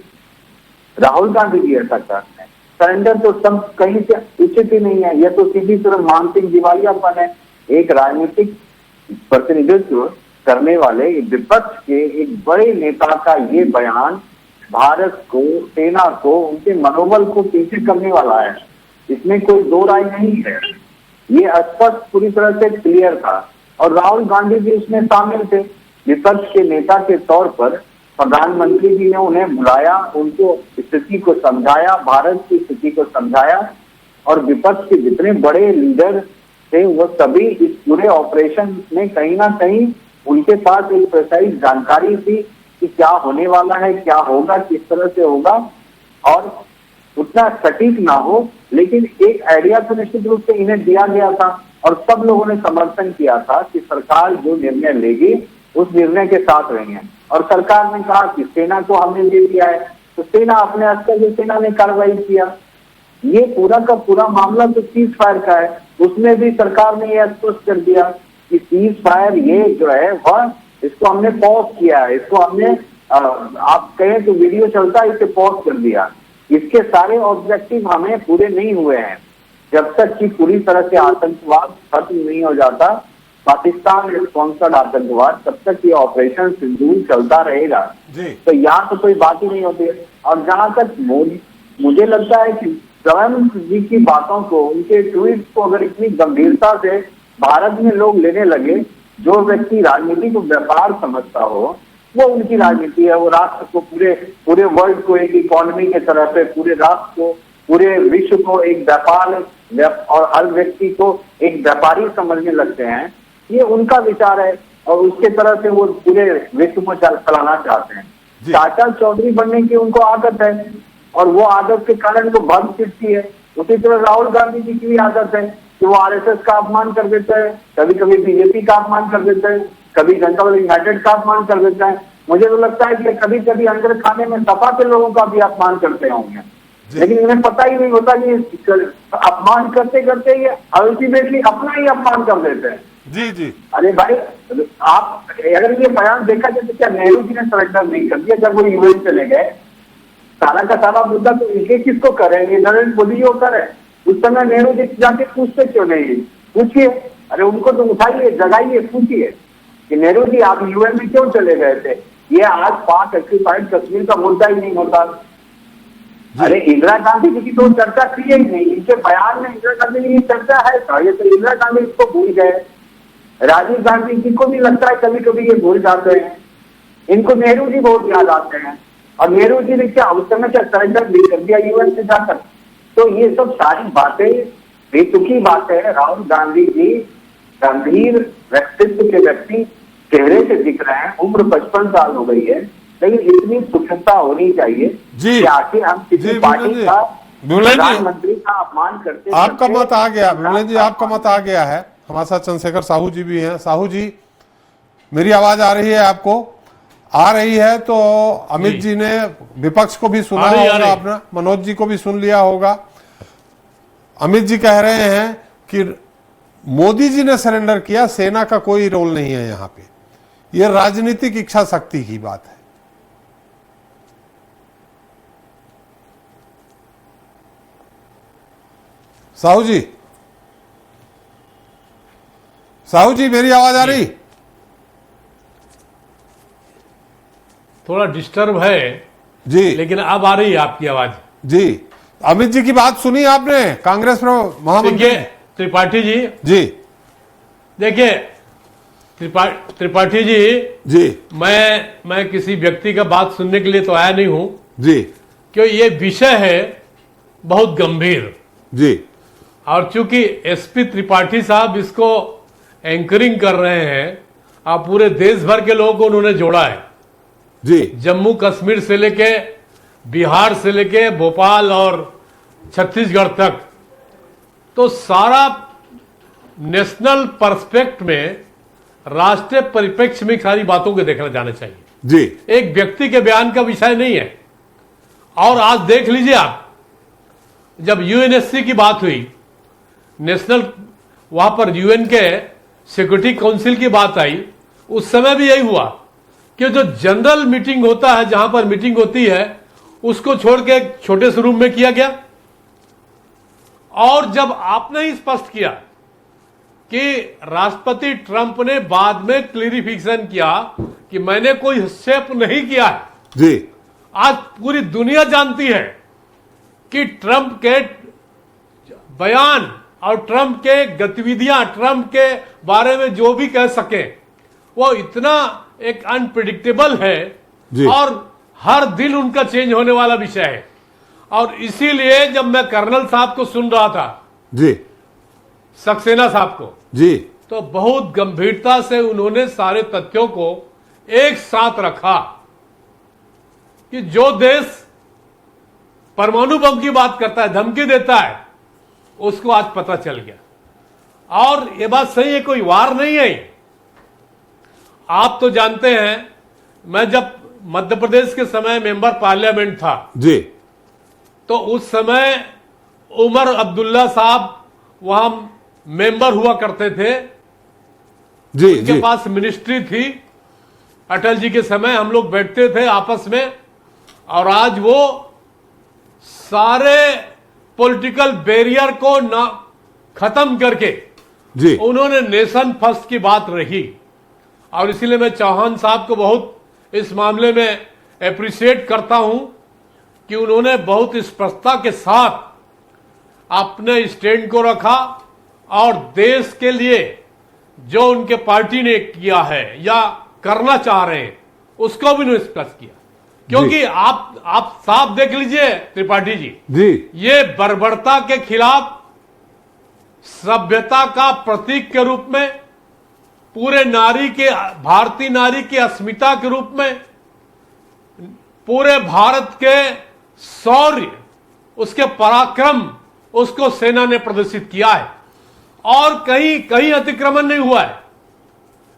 राहुल गांधी जी ऐसा करते हैं, सरेंडर तो सब कहीं से उचित ही नहीं है। यह तो सीधी तरह मानसिक दिवालियापन है। एक राजनीतिक प्रतिनिधित्व करने वाले विपक्ष के एक बड़े नेता का ये बयान भारत को, सेना को, उनके मनोबल को पीछे करने वाला है, इसमें कोई दो राय नहीं है। ये स्पष्ट पूरी तरह से क्लियर था और राहुल गांधी जी उसमें शामिल थे। विपक्ष के नेता के तौर पर प्रधानमंत्री जी ने उन्हें बुलाया, उनको स्थिति को समझाया, भारत की स्थिति को समझाया और विपक्ष के जितने बड़े लीडर थे वो सभी इस पूरे ऑपरेशन में कहीं ना कहीं उनके पास एक प्रिसाइज जानकारी थी कि क्या होने वाला है, क्या होगा, किस तरह से होगा। और उतना सटीक ना हो लेकिन एक आइडिया तो निश्चित रूप से इन्हें दिया गया था और सब लोगों ने समर्थन किया था कि सरकार जो निर्णय लेगी उस निर्णय के साथ रहेंगे। और सरकार ने कहा कि सेना को हमने दे दिया है, तो सेना अपने स्तर से सेना ने कार्रवाई किया। ये पूरा का पूरा मामला तो सीज फायर का है, उसमें भी सरकार ने यह स्पष्ट कर दिया कि सीज फायर ये जो है वह इसको हमने पॉज किया है, इसको हमने आप कहें तो वीडियो चलता है इसे पॉज कर दिया। इसके सारे ऑब्जेक्टिव हमें पूरे नहीं हुए हैं। जब तक कि पूरी तरह से आतंकवाद खत्म नहीं हो जाता, पाकिस्तान स्पॉन्सर्ड आतंकवाद, तब तक ये ऑपरेशन सिंदूर चलता रहेगा। तो यहाँ तो कोई बात ही नहीं होती है। और जहां तक मुझे लगता है कि ट्रंप जी की बातों को, उनके ट्वीट को अगर इतनी गंभीरता से भारत में लोग लेने लगे, जो व्यक्ति राजनीति को व्यापार समझता हो, वो उनकी राजनीति है। वो राष्ट्र को, पूरे वर्ल्ड को एक इकोनॉमी के तरह से, पूरे राष्ट्र को, पूरे विश्व को एक व्यापार और हर व्यक्ति को एक व्यापारी समझने लगते हैं। ये उनका विचार है और उसके तरह से वो पूरे विश्व में चलाना चाहते हैं। चाचा चौधरी बनने की उनको आदत है और वो आदत के कारण वो भंग चिड़ती है। उसी तरह राहुल गांधी जी की भी आदत है कि वो आरएसएस का अपमान कर देते हैं, कभी कभी बीजेपी का अपमान कर देते हैं, कभी जनता दल यूनाइटेड का अपमान कर देते हैं। मुझे तो लगता है कि कभी कभी अंदर खाने में सपा के लोगों का भी अपमान करते होंगे, लेकिन इन्हें पता ही नहीं होता कि अपमान करते करते ये अल्टीमेटली अपना ही अपमान कर देते हैं। जी जी। अरे भाई, आप अगर ये बयान देखा जाए तो क्या नेहरू जी ने सरेंडर नहीं कर दिया जब वो यूएन चले गए? सारा का सारा मुद्दा तो इनके किसको करेंगे? नरेंद्र मोदी को करें। उस समय नेहरू जी जाके पूछते क्यों नहीं? पूछिए, अरे उनको तो उठाइए, जगाइए, पूछिए कि नेहरू जी आप यूएन में क्यों चले गए थे? ये आज पाक ऑक्यूपाइड कश्मीर का मुद्दा ही नहीं होता। अरे इंदिरा गांधी जी की तो चर्चा की ही नहीं, इनके बयान में इंदिरा गांधी जी की चर्चा है था, ये तो इंदिरा गांधी इसको भूल गए। राजीव गांधी जी को भी लगता है कभी कभी ये भूल जाते हैं। इनको नेहरू जी बहुत याद आते हैं और नेहरू जी ने क्या उस समय क्या सरेंडर नहीं कर दिया यूएन से जाकर? तो ये सब सारी बातें बेतुकी बातें हैं। राहुल गांधी जी गंभीर व्यक्तित्व के व्यक्ति चेहरे से दिख रहे हैं, उम्र 55 साल हो गई है, लेकिन इतनी सूक्ष्मता होनी चाहिए कि आखिर हम किसी पार्टी का प्रधानमंत्री का अपमान करते। आपका मत आ गया विमलेश जी, आपका मत आ गया है। हमारे साथ चंद्रशेखर साहू जी भी हैं। साहू जी, मेरी आवाज आ रही है आपको? आ रही है तो अमित जी ने विपक्ष को भी सुना होगा, आपने मनोज जी को भी सुन लिया होगा। अमित जी कह रहे हैं कि मोदी जी ने सरेंडर किया, सेना का कोई रोल नहीं है यहां पे, यह राजनीतिक इच्छा शक्ति की बात है। साहू जी, साहू जी मेरी आवाज आ रही? थोड़ा डिस्टर्ब है जी, लेकिन अब आ रही है आपकी आवाज। जी, अमित जी की बात सुनी आपने? कांग्रेस महामंत्री त्रिपाठी जी, जी देखिए त्रिपाठी जी, जी मैं किसी व्यक्ति का बात सुनने के लिए तो आया नहीं हूं जी, क्योंकि ये विषय है बहुत गंभीर जी, और चूंकि एसपी त्रिपाठी साहब इसको एंकरिंग कर रहे हैं, आप पूरे देश भर के लोगों को उन्होंने जोड़ा है जी, जम्मू कश्मीर से लेके बिहार से लेके भोपाल और छत्तीसगढ़ तक, तो सारा नेशनल पर्सपेक्ट में, राष्ट्रीय परिप्रेक्ष्य में सारी बातों को देखना जाना चाहिए जी। एक व्यक्ति के बयान का विषय नहीं है। और आज देख लीजिए आप, जब यूएनएससी की बात हुई, नेशनल वहां पर यूएन के सिक्योरिटी काउंसिल की बात आई, उस समय भी यही हुआ कि जो जनरल मीटिंग होता है, जहां पर मीटिंग होती है, उसको छोड़ के एक छोटे से रूम में किया गया। और जब आपने ही स्पष्ट किया कि राष्ट्रपति ट्रंप ने बाद में क्लियरिफिकेशन किया कि मैंने कोई हस्तक्षेप नहीं किया है, जी, आज पूरी दुनिया जानती है कि ट्रंप के बयान और ट्रंप के गतिविधियां, ट्रंप के बारे में जो भी कह सके, वो इतना एक अनप्रिडिक्टेबल है और हर दिन उनका चेंज होने वाला विषय है। और इसीलिए जब मैं कर्नल साहब को सुन रहा था, जी, सक्सेना साहब को, जी, तो बहुत गंभीरता से उन्होंने सारे तथ्यों को एक साथ रखा कि जो देश परमाणु बम की बात करता है, धमकी देता है, उसको आज पता चल गया। और ये बात सही है, कोई वार नहीं है। आप तो जानते हैं, मैं जब मध्य प्रदेश के समय मेंबर पार्लियामेंट था जी, तो उस समय उमर अब्दुल्ला साहब वहां मेंबर हुआ करते थे जी, उनके जी, पास मिनिस्ट्री थी। अटल जी के समय हम लोग बैठते थे आपस में, और आज वो सारे पॉलिटिकल बैरियर को ना खत्म करके जी, उन्होंने नेशन फर्स्ट की बात रही। और इसीलिए मैं चौहान साहब को बहुत इस मामले में एप्रिशिएट करता हूं कि उन्होंने बहुत स्पष्टता के साथ अपने स्टैंड को रखा और देश के लिए जो उनके पार्टी ने किया है या करना चाह रहे हैं उसको भी डिस्कस किया, क्योंकि आप साफ देख लीजिए त्रिपाठी जी, ये बर्बरता के खिलाफ सभ्यता का प्रतीक के रूप में, पूरे भारतीय नारी की अस्मिता के रूप में, पूरे भारत के शौर्य, उसके पराक्रम, उसको सेना ने प्रदर्शित किया है। और कहीं अतिक्रमण नहीं हुआ है,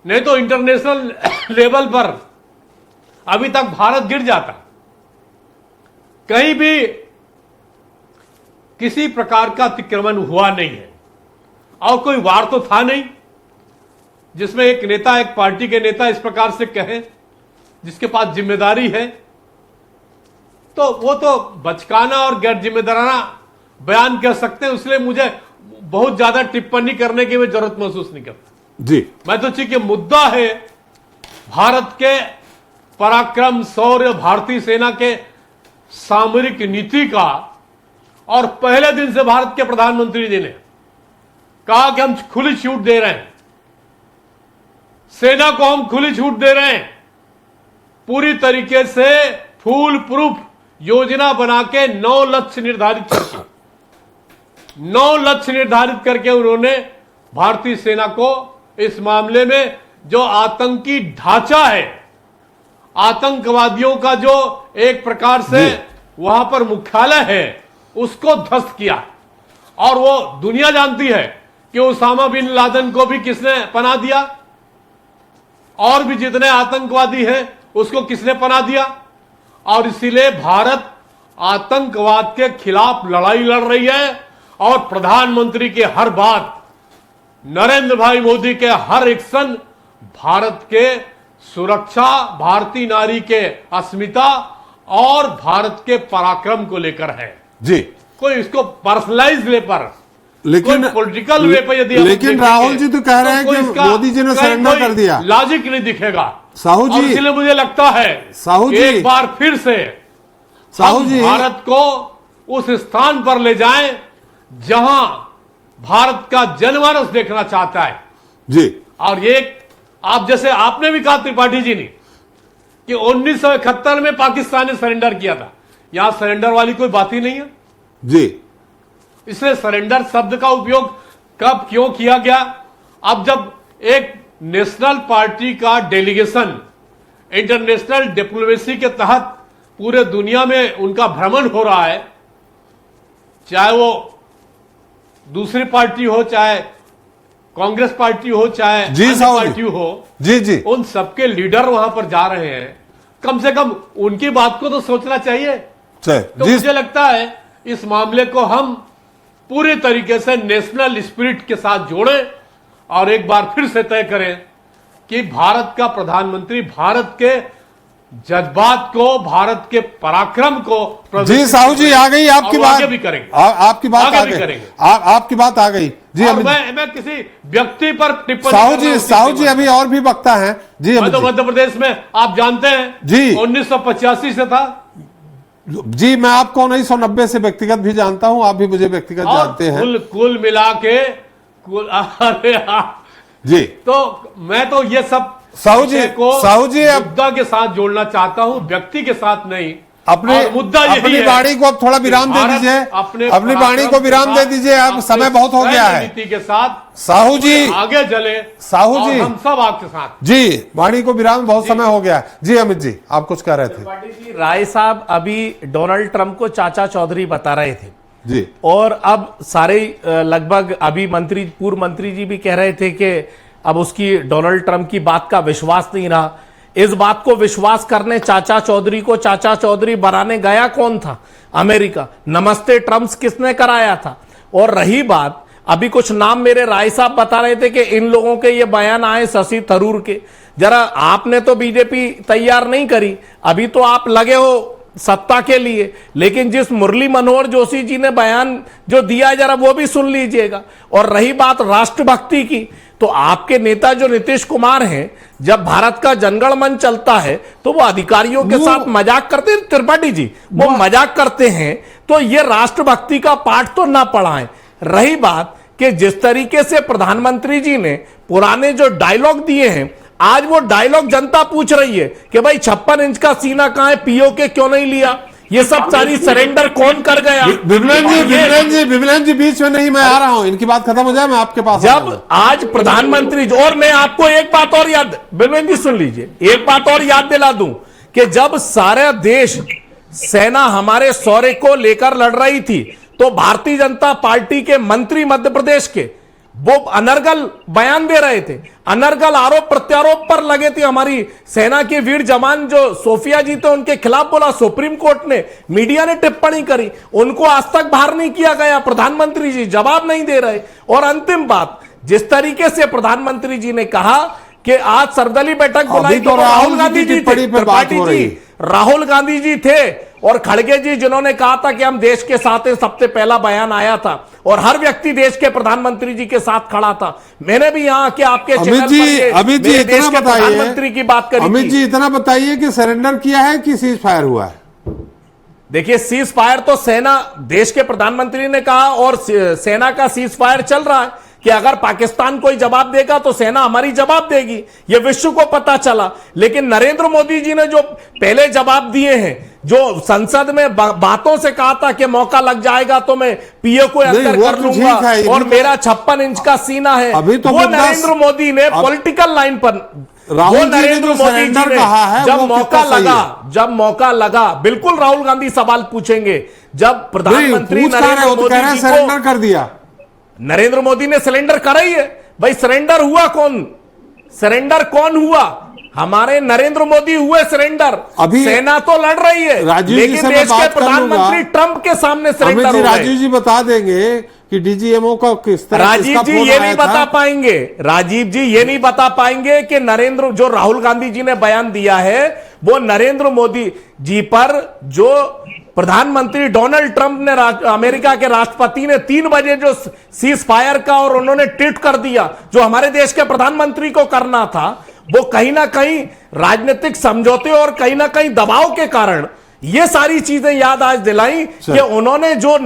नहीं तो इंटरनेशनल लेवल पर अभी तक भारत गिर जाता। कहीं भी किसी प्रकार का अतिक्रमण हुआ नहीं है, और कोई वार तो था नहीं जिसमें एक नेता, एक पार्टी के नेता इस प्रकार से कहे, जिसके पास जिम्मेदारी है, तो वो तो बचकाना और गैर जिम्मेदाराना बयान कर सकते हैं। इसलिए मुझे बहुत ज्यादा टिप्पणी करने की भी जरूरत महसूस नहीं करता जी। मैं तो चूंकि मुद्दा है भारत के पराक्रम, शौर्य, भारतीय सेना के सामरिक नीति का, और पहले दिन से भारत के प्रधानमंत्री जी ने कहा कि हम खुली छूट दे रहे हैं, सेना को हम खुली छूट दे रहे हैं, पूरी तरीके से फूल प्रूफ योजना बना के 9 लक्ष्य निर्धारित करके उन्होंने भारतीय सेना को इस मामले में जो आतंकी ढांचा है, आतंकवादियों का जो एक प्रकार से वहां पर मुख्यालय है, उसको ध्वस्त किया। और वो दुनिया जानती है कि उसामा बिन लादेन को भी किसने पनाह दिया, और भी जितने आतंकवादी हैं उसको किसने पनाह दिया। और इसीलिए भारत आतंकवाद के खिलाफ लड़ाई लड़ रही है, और प्रधानमंत्री की हर बात, नरेंद्र भाई मोदी के हर एक्शन भारत के सुरक्षा, भारतीय नारी के अस्मिता और भारत के पराक्रम को लेकर है जी। कोई इसको पर्सनलाइज ले पर, लेकिन पॉलिटिकल वे पर यदि लेकिन राहुल जी तो कह रहे हैं कि मोदी जी ने सरेंडर कर दिया, लॉजिक नहीं दिखेगा साहू जी। इसलिए मुझे लगता है साहू जी एक बार फिर से साहू जी भारत को उस स्थान पर ले जाएं जहां भारत का जनमानस देखना चाहता है जी। और एक आप जैसे आपने भी कहा त्रिपाठी जी ने कि 1971 में पाकिस्तान ने सरेंडर किया था, यहां सरेंडर वाली कोई बात ही नहीं है जी। इसलिए सरेंडर शब्द का उपयोग कब क्यों किया गया? अब जब एक नेशनल पार्टी का डेलीगेशन इंटरनेशनल डिप्लोमेसी के तहत पूरे दुनिया में उनका भ्रमण हो रहा है, चाहे वो दूसरी पार्टी हो, चाहे कांग्रेस पार्टी हो, चाहे अन्य पार्टी हो, जी, उन सबके लीडर वहां पर जा रहे हैं, कम से कम उनकी बात को तो सोचना चाहिए। तो मुझे लगता है इस मामले को हम पूरी तरीके से नेशनल स्पिरिट के साथ जोड़ें और एक बार फिर से तय करें कि भारत का प्रधानमंत्री भारत के जज्बात को, भारत के पराक्रम को जी। साहू जी आ गई आपकी बात, भी करेंगे, आपकी बात आ गई, आपकी बात आ गई जी। और मैं किसी व्यक्ति पर टिप्पणी साहू जी अभी और भी वक्ता हैं जी। मैं तो मध्य प्रदेश में आप जानते हैं जी 1985 से था जी। मैं आपको 1990 से व्यक्तिगत भी जानता हूं, आप भी मुझे व्यक्तिगत जानते हैं। कुल मिला के जी। तो मैं तो ये सब साहू जी मुद्दा के साथ जोड़ना चाहता हूं, व्यक्ति के साथ नहीं। मुद्दा अपनी वाणी को अब थोड़ा विराम दे दीजिए, अपनी वाणी को विराम दे दीजिए, अब समय बहुत हो गया है। नीति के साथ साहू जी आगे चले, साहू जी हम सब आपके साथ जी। वाणी को विराम, बहुत समय हो गया है जी। अमित जी आप कुछ कह रहे थे। राय साहब अभी डोनाल्ड ट्रंप को चाचा चौधरी बता रहे थे जी, और अब सारे लगभग अभी पूर्व मंत्री जी भी कह रहे थे कि अब उसकी डोनाल्ड ट्रंप की बात का विश्वास नहीं रहा। इस बात को विश्वास करने चाचा चौधरी को चाचा चौधरी बनाने गया कौन था? अमेरिका। नमस्ते ट्रंप किसने कराया था? और रही बात, अभी कुछ नाम मेरे राय साहब बता रहे थे कि इन लोगों के ये बयान आए शशि थरूर के। जरा आपने तो बीजेपी तैयार नहीं करी, अभी तो आप लगे हो सत्ता के लिए, लेकिन जिस मुरली मनोहर जोशी जी ने बयान जो दिया जरा वो भी सुन लीजिएगा। और रही बात राष्ट्रभक्ति की, तो आपके नेता जो नीतीश कुमार हैं, जब भारत का जनगण मन चलता है तो वो अधिकारियों के साथ मजाक करते हैं। त्रिपाठी जी वो मजाक करते हैं, तो ये राष्ट्रभक्ति का पाठ तो ना पढ़ाएं। रही बात कि जिस तरीके से प्रधानमंत्री जी ने पुराने जो डायलॉग दिए हैं, आज वो डायलॉग जनता पूछ रही है कि भाई 56 इंच का सीना कहां है, पीओके क्यों नहीं लिया, ये सब सारी सरेंडर कौन कर गया। विमलेन जी बीच में नहीं, मैं आ रहा हूं, इनकी बात खत्म हो जाए मैं आपके पास। जब आज प्रधानमंत्री, और मैं आपको एक बात और याद, विमलेन जी सुन लीजिए, एक बात और याद दिला दूं कि जब सारा देश सेना हमारे शौर्य को लेकर लड़ रही थी तो भारतीय जनता पार्टी के मंत्री मध्य प्रदेश के वो अनर्गल बयान दे रहे थे, अनर्गल आरोप प्रत्यारोप पर लगे थे। हमारी सेना के वीर जवान जो सोफिया जी थे उनके खिलाफ बोला, सुप्रीम कोर्ट ने, मीडिया ने टिप्पणी करी, उनको आज तक बाहर नहीं किया गया, प्रधानमंत्री जी जवाब नहीं दे रहे। और अंतिम बात, जिस तरीके से प्रधानमंत्री जी ने कहा कि आज सर्वदलीय बैठक बुलाई तो राहुल गांधी जी थे, त्रिपाठी जी राहुल गांधी जी थे और खड़गे जी जिन्होंने कहा था कि हम देश के साथ हैं, सबसे पहला बयान आया था और हर व्यक्ति देश के प्रधानमंत्री जी के साथ खड़ा था। मैंने भी यहाँ के आपके चैनल पर अमित जी देश के प्रधानमंत्री की बात करी। अमित जी इतना बताइए कि सरेंडर किया है कि सीज फायर हुआ है? देखिए सीज फायर तो सेना, देश के प्रधानमंत्री ने कहा और सेना का सीज फायर चल रहा है कि अगर पाकिस्तान कोई जवाब देगा तो सेना हमारी जवाब देगी, यह विश्व को पता चला। लेकिन नरेंद्र मोदी जी ने जो पहले जवाब दिए हैं, जो संसद में बातों से कहा था कि मौका लग जाएगा तो मैं पीओ को अंदर कर लूंगा और मेरा 56 इंच का सीना है, अभी तो वो नरेंद्र मोदी ने पॉलिटिकल लाइन पर, वो नरेंद्र मोदी जी ने जब मौका लगा, बिल्कुल राहुल गांधी सवाल पूछेंगे, जब प्रधानमंत्री नरेंद्र मोदी जी सरेंडर कर दिया, नरेंद्र मोदी ने सरेंडर करा ही है। भाई सरेंडर हुआ कौन, सरेंडर कौन हुआ? हमारे नरेंद्र मोदी हुए सरेंडर। अभी सेना तो लड़ रही है लेकिन देश के प्रधानमंत्री ट्रंप के सामने सरेंडर हो गए। राजीव जी बता देंगे कि डीजीएमओ का किस तरह, राजीव जी ये नहीं बता पाएंगे, राजीव जी ये नहीं बता पाएंगे कि नरेंद्र, जो राहुल गांधी जी ने बयान दिया है वो नरेंद्र मोदी जी पर, जो प्रधानमंत्री डोनाल्ड ट्रंप ने, अमेरिका के राष्ट्रपति ने 3 बजे जो सीज फायर का और उन्होंने ट्वीट कर दिया, जो हमारे देश के प्रधानमंत्री को करना था, वो कहीं ना कहीं राजनीतिक समझौते और कहीं ना कहीं दबाव के कारण ये सारी चीजें याद आज दिलाई कि उन्होंने जो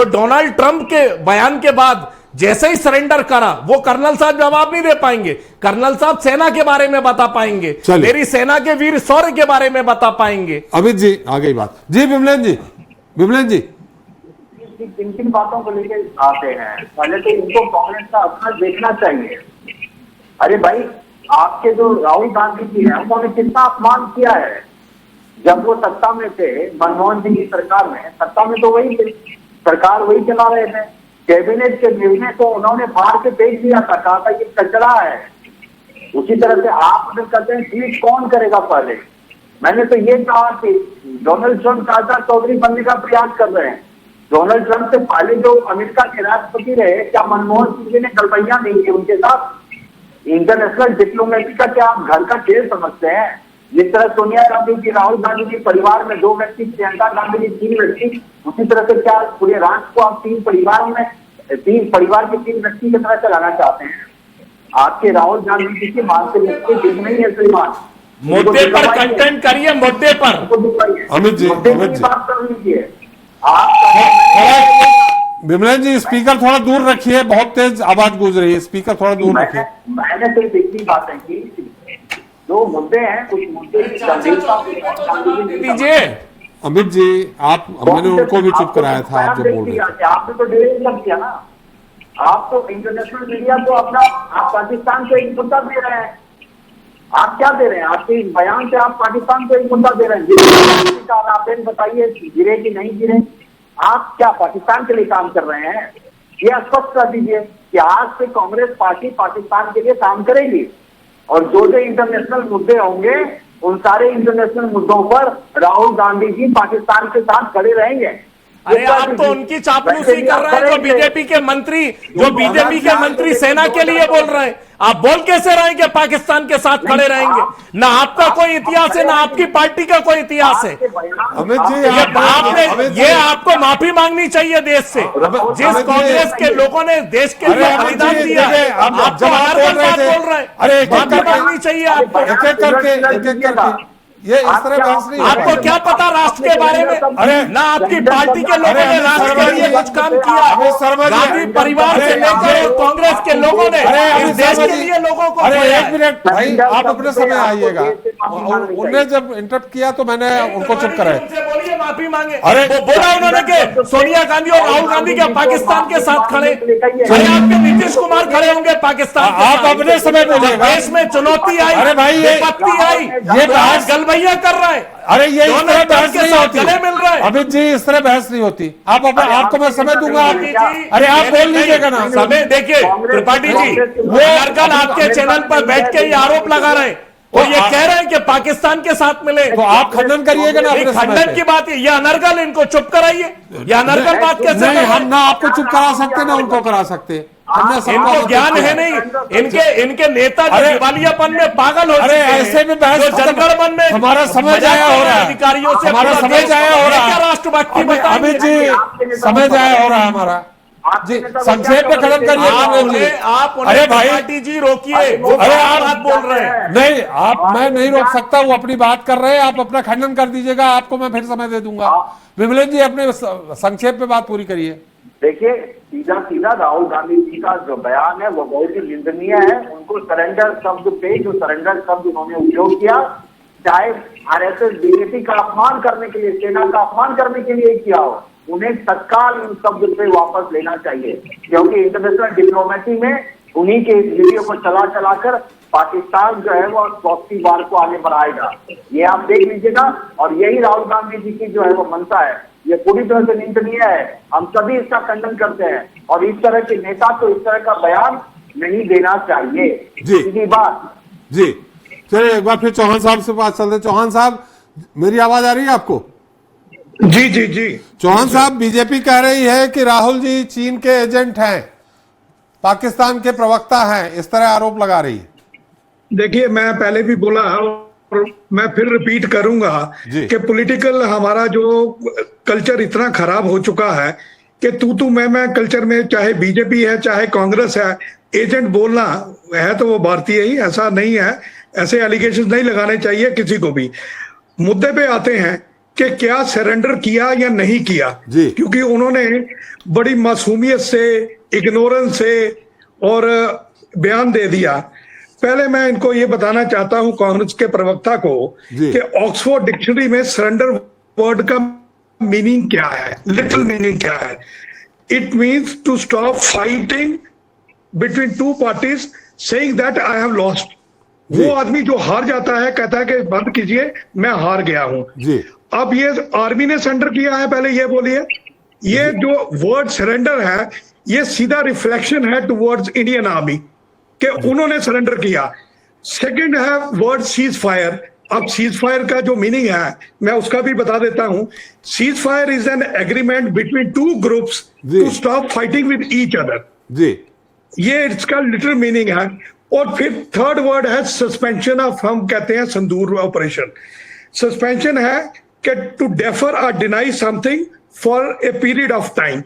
डोनाल्ड ट्रंप के बयान के बाद जैसे ही सरेंडर करा, वो कर्नल साहब जवाब नहीं दे पाएंगे, कर्नल साहब सेना के बारे में बता पाएंगे, मेरी सेना के वीर शौर्य के बारे में बता पाएंगे। अमित जी आ गई बात जी। विमलेन जी किन बातों को लेकर आते हैं, पहले तो इनको कांग्रेस का अपना देखना चाहिए। अरे भाई, आपके जो राहुल गांधी जी हैं उन्होंने कितना अपमान किया है। जब वो सत्ता में थे, मनमोहन सिंह की सरकार में, सत्ता में तो वही थे, सरकार वही चला रहे थे, कैबिनेट के निर्णय को उन्होंने फाड़ के फेंक दिया था, कहा था ये कचरा है। उसी तरह से आप अगर कहते हैं ट्वीट कौन करेगा पहले, मैंने तो ये कहा कि डोनाल्ड ट्रंप शाहजाद चौधरी बनने का प्रयास कर रहे हैं। डोनाल्ड ट्रंप से पहले जो अमेरिका के राष्ट्रपति रहे, क्या मनमोहन सिंह जी ने गलबैया नहीं की उनके साथ? इंटरनेशनल डिप्लोमेसी का क्या आप घर का खेल समझते हैं? जिस तरह सोनिया गांधी जी, राहुल गांधी जी परिवार में 2 व्यक्ति, प्रियंका गांधी जी 3 व्यक्ति, उसी तरह से क्या पूरे राष्ट्र को आप 3 परिवारों में, 3 परिवार के 3 व्यक्ति की तरह चलाना चाहते हैं? आपके राहुल गांधी जी की मानसिक व्यक्ति ठीक नहीं है श्रीमान। मुद्दे पर कंटेंट करिए, मुद्दे पर। अमित जी बात कर लीजिए आप। विमलेन जी स्पीकर थोड़ा दूर रखिए, बहुत तेज आवाज गूंज रही है, स्पीकर थोड़ा दूर रखिए। मैंने सिर्फ इतनी बातें की, जो मुद्दे हैं कुछ मुद्दे दीजिए। अमित जी आप, मैंने उनको भी चुप कराया था, आप जो बोल रहे थे। आपने तो डिरेक्शन किया ना, आप तो इंटरनेशनल मीडिया को अपना, आप पाकिस्तान को एक मुद्दा दे रहे हैं। आप क्या दे रहे हैं? आपके बयान से आप पाकिस्तान को एक मुद्दा दे रहे हैं। आप बताइए गिरे कि नहीं गिरे? आप क्या पाकिस्तान के लिए काम कर रहे हैं? ये स्पष्ट कर दीजिए कि आज से कांग्रेस पार्टी पाकिस्तान के लिए काम करेगी और जो जो इंटरनेशनल मुद्दे होंगे उन सारे इंटरनेशनल मुद्दों पर राहुल गांधी जी पाकिस्तान के साथ खड़े रहेंगे। अरे आप तो उनकी चापलूसी कर रहे हैं, जो बीजेपी के मंत्री सेना के लिए बोल रहे हैं। आप बोल कैसे रहे हैं कि पाकिस्तान के साथ खड़े रहेंगे? ना आपका कोई इतिहास है, ना आपकी पार्टी का कोई इतिहास है। अमित जी ये आपको माफी मांगनी चाहिए देश से, जिस कांग्रेस के लोगों ने देश के लिए बलिदान दिया है। आप बोल रहे हैं, माफी मांगनी चाहिए आपको। एक एक करके ये इस तरह बहस नहीं हो आपको पाएगी। क्या पता राष्ट्र के बारे में? अरे ना आपकी पार्टी के लोगों ने राष्ट्र के लिए कुछ काम किया। गांधी परिवार से लेकर कांग्रेस के लोगों ने इस देश के लिए लोगों को अरे खोया एक है। मिनट भाई, आप अपने समय आइएगा। उन्होंने जब इंटरप्ट किया तो मैंने उनको चुप कराया। उनसे बोलिए माफी मांगे। अरे वो बोला उन्होंने कि सोनिया गांधी और राहुल गांधी के पाकिस्तान के साथ खड़े, अरे आपके नीतीश कुमार खड़े होंगे पाकिस्तान के आप साथ। अपने समय बोलिएगा। देश में चुनौती आई, अरे भाई ये विपत्ति आई, ये तो आज गलबैया कर रहा है। अरे ये इस दोनों तरह तरफ बहस के नहीं साथ होती। गले मिल रहा है। अमित जी इस तरह बहस नहीं होती। आपको मैं समय दूंगा। अरे आप बोल लीजिएगा ना। समय देखिए त्रिपाठी जी, वो अनर्गल आपके चैनल पर बैठ के ये आरोप लगा रहे हैं और ये कह रहे हैं कि पाकिस्तान के साथ मिले, तो आप खंडन करिएगा ना अपने समय खंडन पे। की बात है। ये अनर्गल, इनको चुप कराइए। ये अनर्गल बात कैसे नहीं, कर रहे हम हैं? ना आपको चुप करा सकते ना उनको करा सकते। हमने सबका इनको वक्त ज्ञान किया। है नहीं। इनके नेता जो अरे- दिवालियापन में पागल हो अरे चुके हैं, ऐसे में बहस जो खत्म- जनगणमन में हमारा समय मजाक जाया हो कर रहा है। अधिकारियों से हमारा पूरा समय देश- जाया हो रहा ये क्या है। राष्ट्रभक्ति अमित बताइए। जी समय जाया हो रहा है हमारा जी। संक्षेप में खत्म करिए। आप अरे भाई त्रिपाठी जी रोकिए, वो अरे आप आप बात बोल रहे हैं। नहीं, मैं नहीं रोक सकता। वो अपनी बात कर रहे हैं, आप अपना खंडन कर दीजिएगा। आपको मैं फिर समय दे दूंगा। विमलेश जी अपने संक्षेप में बात पूरी करिए। देखिए, सीधा सीधा राहुल गांधी जी का जो बयान है वो बहुत ही निंदनीय है। उनको सरेंडर शब्द पे जो सरेंडर शब्द उन्होंने उपयोग किया, चाहे आरएसएस बीजेपी का अपमान करने के लिए, सेना का अपमान करने के लिए किया हो, उन्हें तत्काल उन शब्द पे वापस लेना चाहिए। क्योंकि इंटरनेशनल डिप्लोमेसी में उन्हीं के इस वीडियो को चला चलाकर पाकिस्तान जो है वो चौथी बार को आगे बढ़ाएगा। ये आप देख लीजिएगा। और यही राहुल गांधी जी की जो है वो मंशा है, ये पूरी तरह से निंदनीय है। हम सभी इसका खंडन करते हैं और इस तरह के नेता को इस तरह का बयान नहीं देना चाहिए। जी। सीधी बात। जी चलिए, एक बार फिर चौहान साहब से बात चलते। चौहान साहब, मेरी आवाज आ रही है आपको? जी जी जी। चौहान साहब, बीजेपी कह रही है कि राहुल जी चीन के एजेंट हैं, पाकिस्तान के प्रवक्ता हैं, इस तरह आरोप लगा रही है। देखिए, मैं पहले भी बोला और मैं फिर रिपीट करूंगा जी। कि पॉलिटिकल हमारा जो कल्चर इतना खराब हो चुका है कि तू मैं कल्चर में, चाहे बीजेपी है चाहे कांग्रेस है, एजेंट बोलना है तो वो भारतीय ही, ऐसा नहीं है। ऐसे एलिगेशन नहीं लगाने चाहिए किसी को भी। मुद्दे पे आते हैं कि क्या सरेंडर किया या नहीं किया, जी। क्योंकि उन्होंने बड़ी मासूमियत से, इग्नोरेंस से और बयान दे दिया। पहले मैं इनको ये बताना चाहता हूं, कांग्रेस के प्रवक्ता को, जी। कि ऑक्सफोर्ड डिक्शनरी में सरेंडर वर्ड का मीनिंग क्या है, लिटिल मीनिंग क्या है। It means to stop fighting between two parties saying that I have lost. वो आदमी जो हार जाता है कहता है कि बंद कीजिए, मैं हार गया हूं। जी। अब ये आर्मी ने सरेंडर किया है, पहले ये बोलिए। ये जो वर्ड सरेंडर है ये सीधा रिफ्लेक्शन है टुवर्ड्स इंडियन आर्मी कि उन्होंने सरेंडर किया। सेकंड है वर्ड सीज फायर। अब सीज फायर का जो मीनिंग है मैं उसका भी बता देता हूं। Ceasefire is an agreement between two groups to stop fighting with each other. जी। ये इसका लिटिल मीनिंग है। और फिर थर्ड वर्ड है सस्पेंशन ऑफ, हम कहते हैं संदूर ऑपरेशन। सस्पेंशन है कि टू डेफर और deny something for a period of time.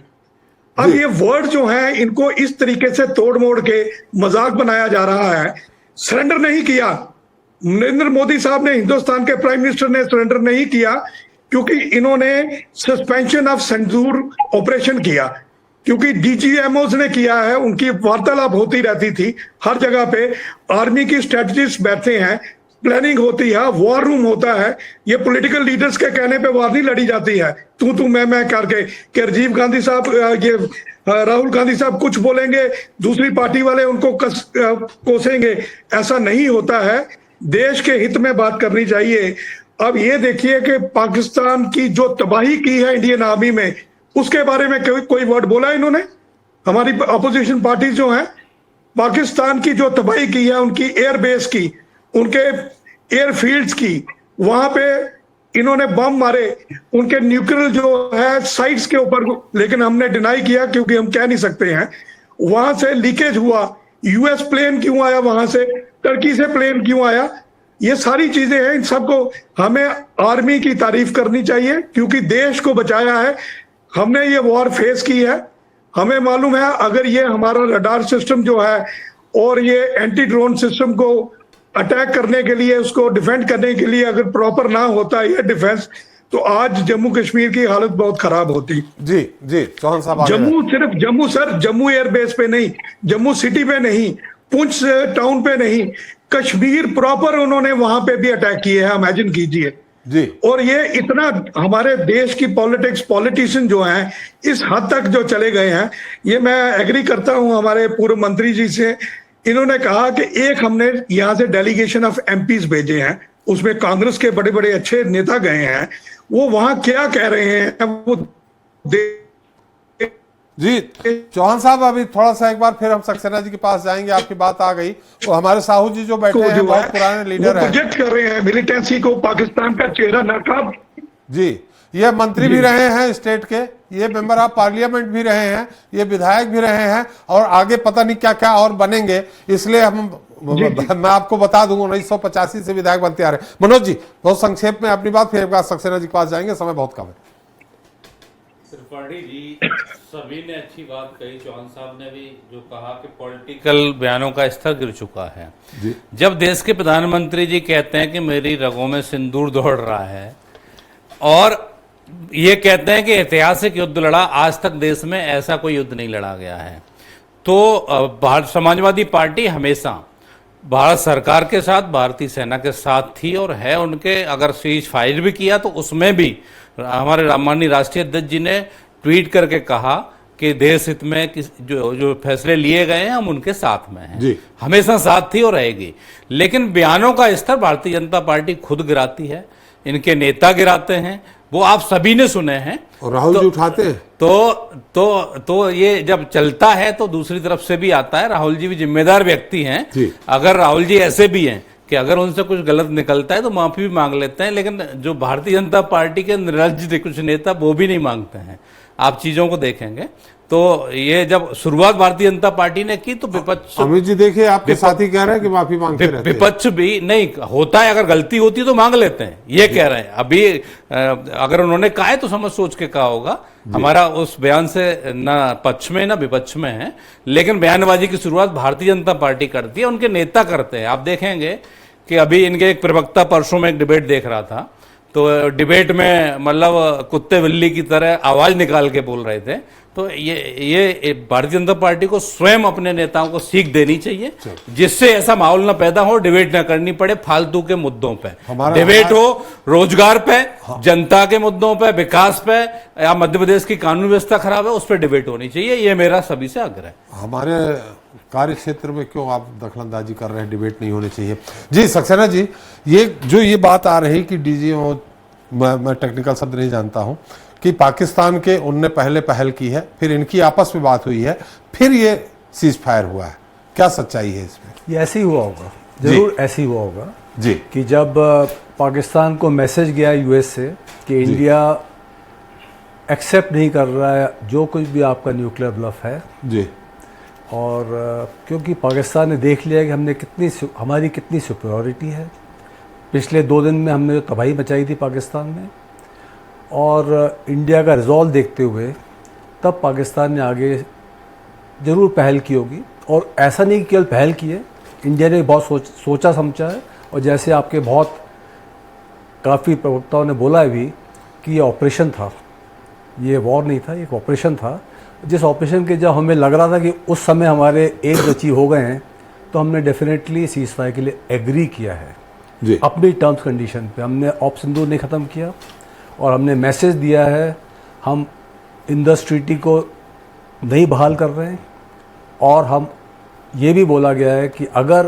अब ये वर्ड जो है इनको इस तरीके से तोड़ मोड़ के मजाक बनाया जा रहा है। सरेंडर नहीं किया। नरेंद्र मोदी साहब ने, हिंदुस्तान के प्राइम मिनिस्टर ने सरेंडर नहीं किया क्योंकि इन्होंने सस्पेंशन ऑफ संदूर ऑपरेशन किया, क्योंकि डीजीएमओज ने किया है। उनकी वार्तालाप होती रहती थी हर जगह पे। आर्मी की स्ट्रेटजिस्ट बैठते हैं, प्लानिंग होती है, वॉर रूम होता है। ये पॉलिटिकल लीडर्स के कहने पे वार नहीं लड़ी जाती है तू मैं करके कि राजीव गांधी साहब, ये राहुल गांधी साहब कुछ बोलेंगे, दूसरी पार्टी वाले उनको कोसेंगे। ऐसा नहीं होता है। देश के हित में बात करनी चाहिए। अब ये देखिए कि पाकिस्तान की जो तबाही की है इंडियन आर्मी में, उसके बारे में कोई वर्ड बोला इन्होंने? हमारी अपोजिशन पार्टी जो है, पाकिस्तान की जो तबाही की है, उनकी एयर बेस की, उनके एयरफील्ड्स की, वहां पे इन्होंने बम मारे, उनके न्यूक्लियर जो है साइट्स के ऊपर, लेकिन हमने डिनाई किया क्योंकि हम कह नहीं सकते हैं। वहां से लीकेज हुआ। यूएस प्लेन क्यों आया वहां से, टर्की से प्लेन क्यों आया, ये सारी चीजें हैं। इन सबको हमें आर्मी की तारीफ करनी चाहिए क्योंकि देश को बचाया है। हमने ये वॉर फेस की है। हमें मालूम है अगर ये हमारा रडार सिस्टम जो है और ये एंटी ड्रोन सिस्टम को अटैक करने के लिए, उसको डिफेंड करने के लिए अगर प्रॉपर ना होता ये डिफेंस, तो आज जम्मू कश्मीर की हालत बहुत खराब होती। जी जी, चौहान साहब आगे जम्मू, सिर्फ जम्मू सर, जम्मू एयरबेस पे नहीं, जम्मू सिटी पे नहीं, पुंछ टाउन पे नहीं, कश्मीर प्रॉपर उन्होंने वहां पे भी अटैक किए हैं, इमेजिन कीजिए जी। और ये इतना हमारे देश की पॉलिटिक्स, पॉलिटिशियन जो हैं इस हद तक जो चले गए हैं, ये मैं एग्री करता हूं हमारे पूर्व मंत्री जी से। इन्होंने कहा कि एक हमने यहां से डेलीगेशन ऑफ एमपीज भेजे हैं, उसमें कांग्रेस के बड़े बड़े अच्छे नेता गए हैं, वो वहां क्या कह रहे हैं वो जी। चौहान साहब अभी थोड़ा सा एक बार फिर हम सक्सेना जी के पास जाएंगे, आपकी बात आ गई। वो हमारे साहू जी जो बैठे हैं बहुत पुराने लीडर हैं, प्रोजेक्ट कर रहे हैं मिलिटेंसी को, पाकिस्तान का चेहरा नकाब। जी, ये मंत्री भी रहे हैं स्टेट के, ये मेंबर ऑफ पार्लियामेंट भी रहे हैं, ये विधायक भी रहे हैं, और आगे पता नहीं क्या क्या और बनेंगे। इसलिए मैं आपको बता दूंगा 1985 से विधायक बनते आ रहे हैं। मनोज जी बहुत संक्षेप में अपनी बात, फिर एक बार सक्सेना जी के पास जाएंगे, समय बहुत कम है। त्रिपाठी जी सभी ने अच्छी बात कही, चौहान साहब ने भी जो कहा कि पॉलिटिकल बयानों का स्तर गिर चुका है जी। जब देश के प्रधानमंत्री जी कहते हैं कि मेरी रगों में सिंदूर दौड़ रहा है और ये कहते हैं कि ऐतिहासिक युद्ध लड़ा, आज तक देश में ऐसा कोई युद्ध नहीं लड़ा गया है, तो भारत समाजवादी पार्टी हमेशा भारत सरकार के साथ, भारतीय सेना के साथ थी और है उनके। अगर सीज फायर भी किया तो उसमें भी हमारे माननीय राष्ट्रीय अध्यक्ष जी ने ट्वीट करके कहा कि देश हित में जो फैसले लिए गए हैं हम उनके साथ में हैं, हमेशा साथ थी और रहेगी। लेकिन बयानों का स्तर भारतीय जनता पार्टी खुद गिराती है, इनके नेता गिराते हैं, वो आप सभी ने सुने हैं और राहुल जी उठाते हैं। तो ये जब चलता है तो दूसरी तरफ से भी आता है। राहुल जी भी जिम्मेदार व्यक्ति हैं। अगर राहुल जी ऐसे भी हैं कि अगर उनसे कुछ गलत निकलता है तो माफी भी मांग लेते हैं, लेकिन जो भारतीय जनता पार्टी के निर्लज्ज कुछ नेता वो भी नहीं मांगते हैं। आप चीजों को देखेंगे तो ये जब शुरुआत भारतीय जनता पार्टी ने की तो विपक्ष, अमित जी देखिए आपके साथी कह रहे हैं कि माफी मांगते रहते हैं। विपक्ष भी नहीं होता है, अगर गलती होती है तो मांग लेते हैं, ये कह रहे हैं। अभी अगर उन्होंने कहा है तो समझ सोच के कहा होगा, हमारा उस बयान से न पक्ष में न विपक्ष में है, लेकिन बयानबाजी की शुरुआत भारतीय जनता पार्टी करती है, उनके नेता करते हैं। आप देखेंगे कि अभी इनके एक प्रवक्ता, परसों में एक डिबेट देख रहा था, तो डिबेट में मतलब कुत्ते बिल्ली की तरह आवाज निकाल के बोल रहे थे। तो ये भारतीय जनता पार्टी को स्वयं अपने नेताओं को सीख देनी चाहिए, जिससे ऐसा माहौल ना पैदा हो, डिबेट ना करनी पड़े फालतू के मुद्दों पे। डिबेट हो रोजगार पे, जनता के मुद्दों पे, विकास पे, या मध्य प्रदेश की कानून व्यवस्था खराब है उस पर डिबेट होनी चाहिए। ये मेरा सभी से आग्रह है। हमारे कार्य क्षेत्र में क्यों आप दखलंदाजी कर रहे हैं, डिबेट नहीं होनी चाहिए। जी सक्सेना जी, ये बात आ रही कि डीजीओ, मैं टेक्निकल शब्द नहीं जानता हूं, कि पाकिस्तान के उनने पहले पहल की है, फिर इनकी आपस में बात हुई है, फिर ये सीज फायर हुआ है, क्या सच्चाई है इसमें? ये ऐसे ही हुआ होगा, जरूर ऐसे ही हुआ होगा जी, कि जब पाकिस्तान को मैसेज गया यूएस से कि इंडिया एक्सेप्ट नहीं कर रहा है जो कुछ भी आपका न्यूक्लियर ब्लफ है जी, और क्योंकि पाकिस्तान ने देख लिया कि हमारी कितनी सुपीरियरिटी है। पिछले 2 दिन में हमने जो तबाही मचाई थी पाकिस्तान में, और इंडिया का रिजॉल्व देखते हुए तब पाकिस्तान ने आगे ज़रूर पहल की होगी। और ऐसा नहीं कि केवल पहल की है, इंडिया ने बहुत सोचा समझा है। और जैसे आपके काफ़ी प्रवक्ताओं ने बोला है भी कि ये ऑपरेशन था, ये वॉर नहीं था, ये एक ऑपरेशन था। जिस ऑपरेशन के जब हमें लग रहा था कि उस समय हमारे एक बची हो गए हैं, तो हमने डेफिनेटली सीज फायर के लिए एग्री किया है जी। अपनी टर्म्स कंडीशन पे। हमने ऑपरेशन सिंदूर नहीं ख़त्म किया और हमने मैसेज दिया है हम इंडस ट्रीटी को नहीं बहाल कर रहे हैं। और हम ये भी बोला गया है कि अगर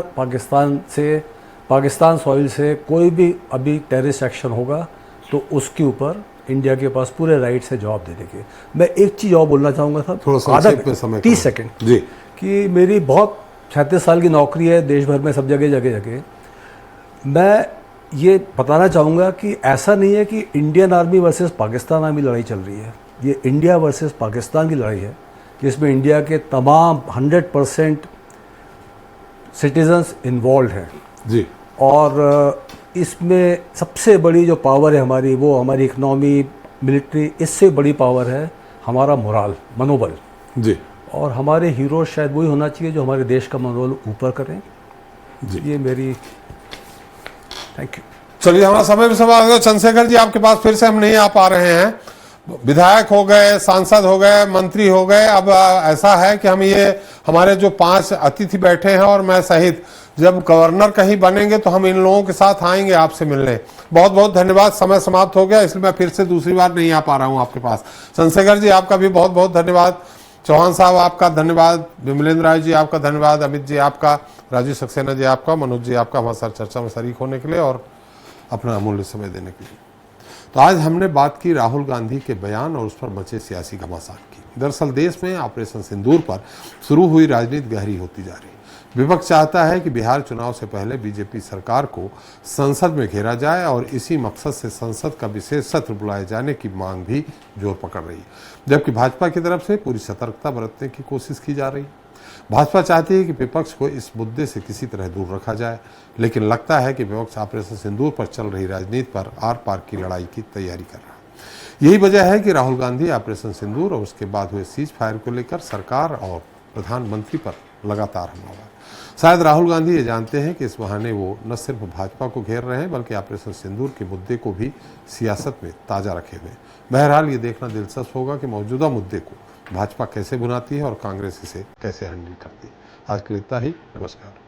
पाकिस्तान सॉइल से कोई भी अभी टेररिस्ट एक्शन होगा तो उसके ऊपर इंडिया के पास पूरे राइट से जवाब देने के। मैं एक चीज़ और बोलना चाहूँगा था, थोड़ा 30 सेकेंड जी, कि मेरी बहुत 36 साल की नौकरी है देश भर में, सब जगह। मैं ये बताना चाहूँगा कि ऐसा नहीं है कि Indian army versus Pakistan army लड़ाई चल रही है, ये इंडिया वर्सेस पाकिस्तान की लड़ाई है, जिसमें इंडिया के तमाम 100% सिटीजन्स इन्वॉल्व हैं जी। और इसमें सबसे बड़ी जो पावर है हमारी, वो हमारी इकनॉमी, मिलिट्री, इससे बड़ी पावर है हमारा मोराल, मनोबल जी। और हमारे हीरो शायद वही होना चाहिए जो हमारे देश का मनोबल ऊपर करें जी। ये मेरी थैंक यू। चलिए, हमारा समय भी समाप्त हो गया। चंद्रशेखर जी, आपके पास फिर से हम नहीं आ पा रहे हैं। विधायक हो गए, सांसद हो गए, मंत्री हो गए। अब ऐसा है कि हम ये हमारे जो 5 अतिथि बैठे हैं और मैं सहित, जब गवर्नर कहीं बनेंगे तो हम इन लोगों के साथ आएंगे आपसे मिलने। बहुत बहुत धन्यवाद। समय समाप्त हो गया, इसलिए मैं फिर से दूसरी बार नहीं आ पा रहा हूं आपके पास। चंद्रशेखर जी, आपका भी बहुत बहुत धन्यवाद। चौहान साहब, आपका धन्यवाद। विमलेंद्र राय जी, आपका धन्यवाद। अमित जी, आपका। राजीव सक्सेना जी, आपका। मनोज जी, आपका हमारे साथ चर्चा में शरीक होने के लिए और अपना अमूल्य समय देने के लिए। तो आज हमने बात की राहुल गांधी के बयान और उस पर मचे सियासी घमासान की। दरअसल देश में ऑपरेशन सिंदूर पर शुरू हुई राजनीति गहरी होती जा रही है। विपक्ष चाहता है कि बिहार चुनाव से पहले बीजेपी सरकार को संसद में घेरा जाए और इसी मकसद से संसद का विशेष सत्र बुलाए जाने की मांग भी जोर पकड़ रही है, जबकि भाजपा की तरफ से पूरी सतर्कता बरतने की कोशिश की जा रही है। भाजपा चाहती है कि विपक्ष को इस मुद्दे से किसी तरह दूर रखा जाए, लेकिन लगता है कि विपक्ष ऑपरेशन सिंदूर पर चल रही राजनीति पर आर पार की लड़ाई की तैयारी कर रहा है। यही वजह है कि राहुल गांधी ऑपरेशन सिंदूर और उसके बाद हुए सीज फायर को लेकर सरकार और प्रधानमंत्री पर लगातार हमला। शायद राहुल गांधी ये जानते हैं कि इस बहाने वो न सिर्फ भाजपा को घेर रहे हैं, बल्कि ऑपरेशन सिंदूर के मुद्दे को भी सियासत में ताजा रखे हुए। बहरहाल ये देखना दिलचस्प होगा कि मौजूदा मुद्दे को भाजपा कैसे बुनाती है और कांग्रेस इसे कैसे हैंडल करती है। आज के लिए इतना ही। नमस्कार।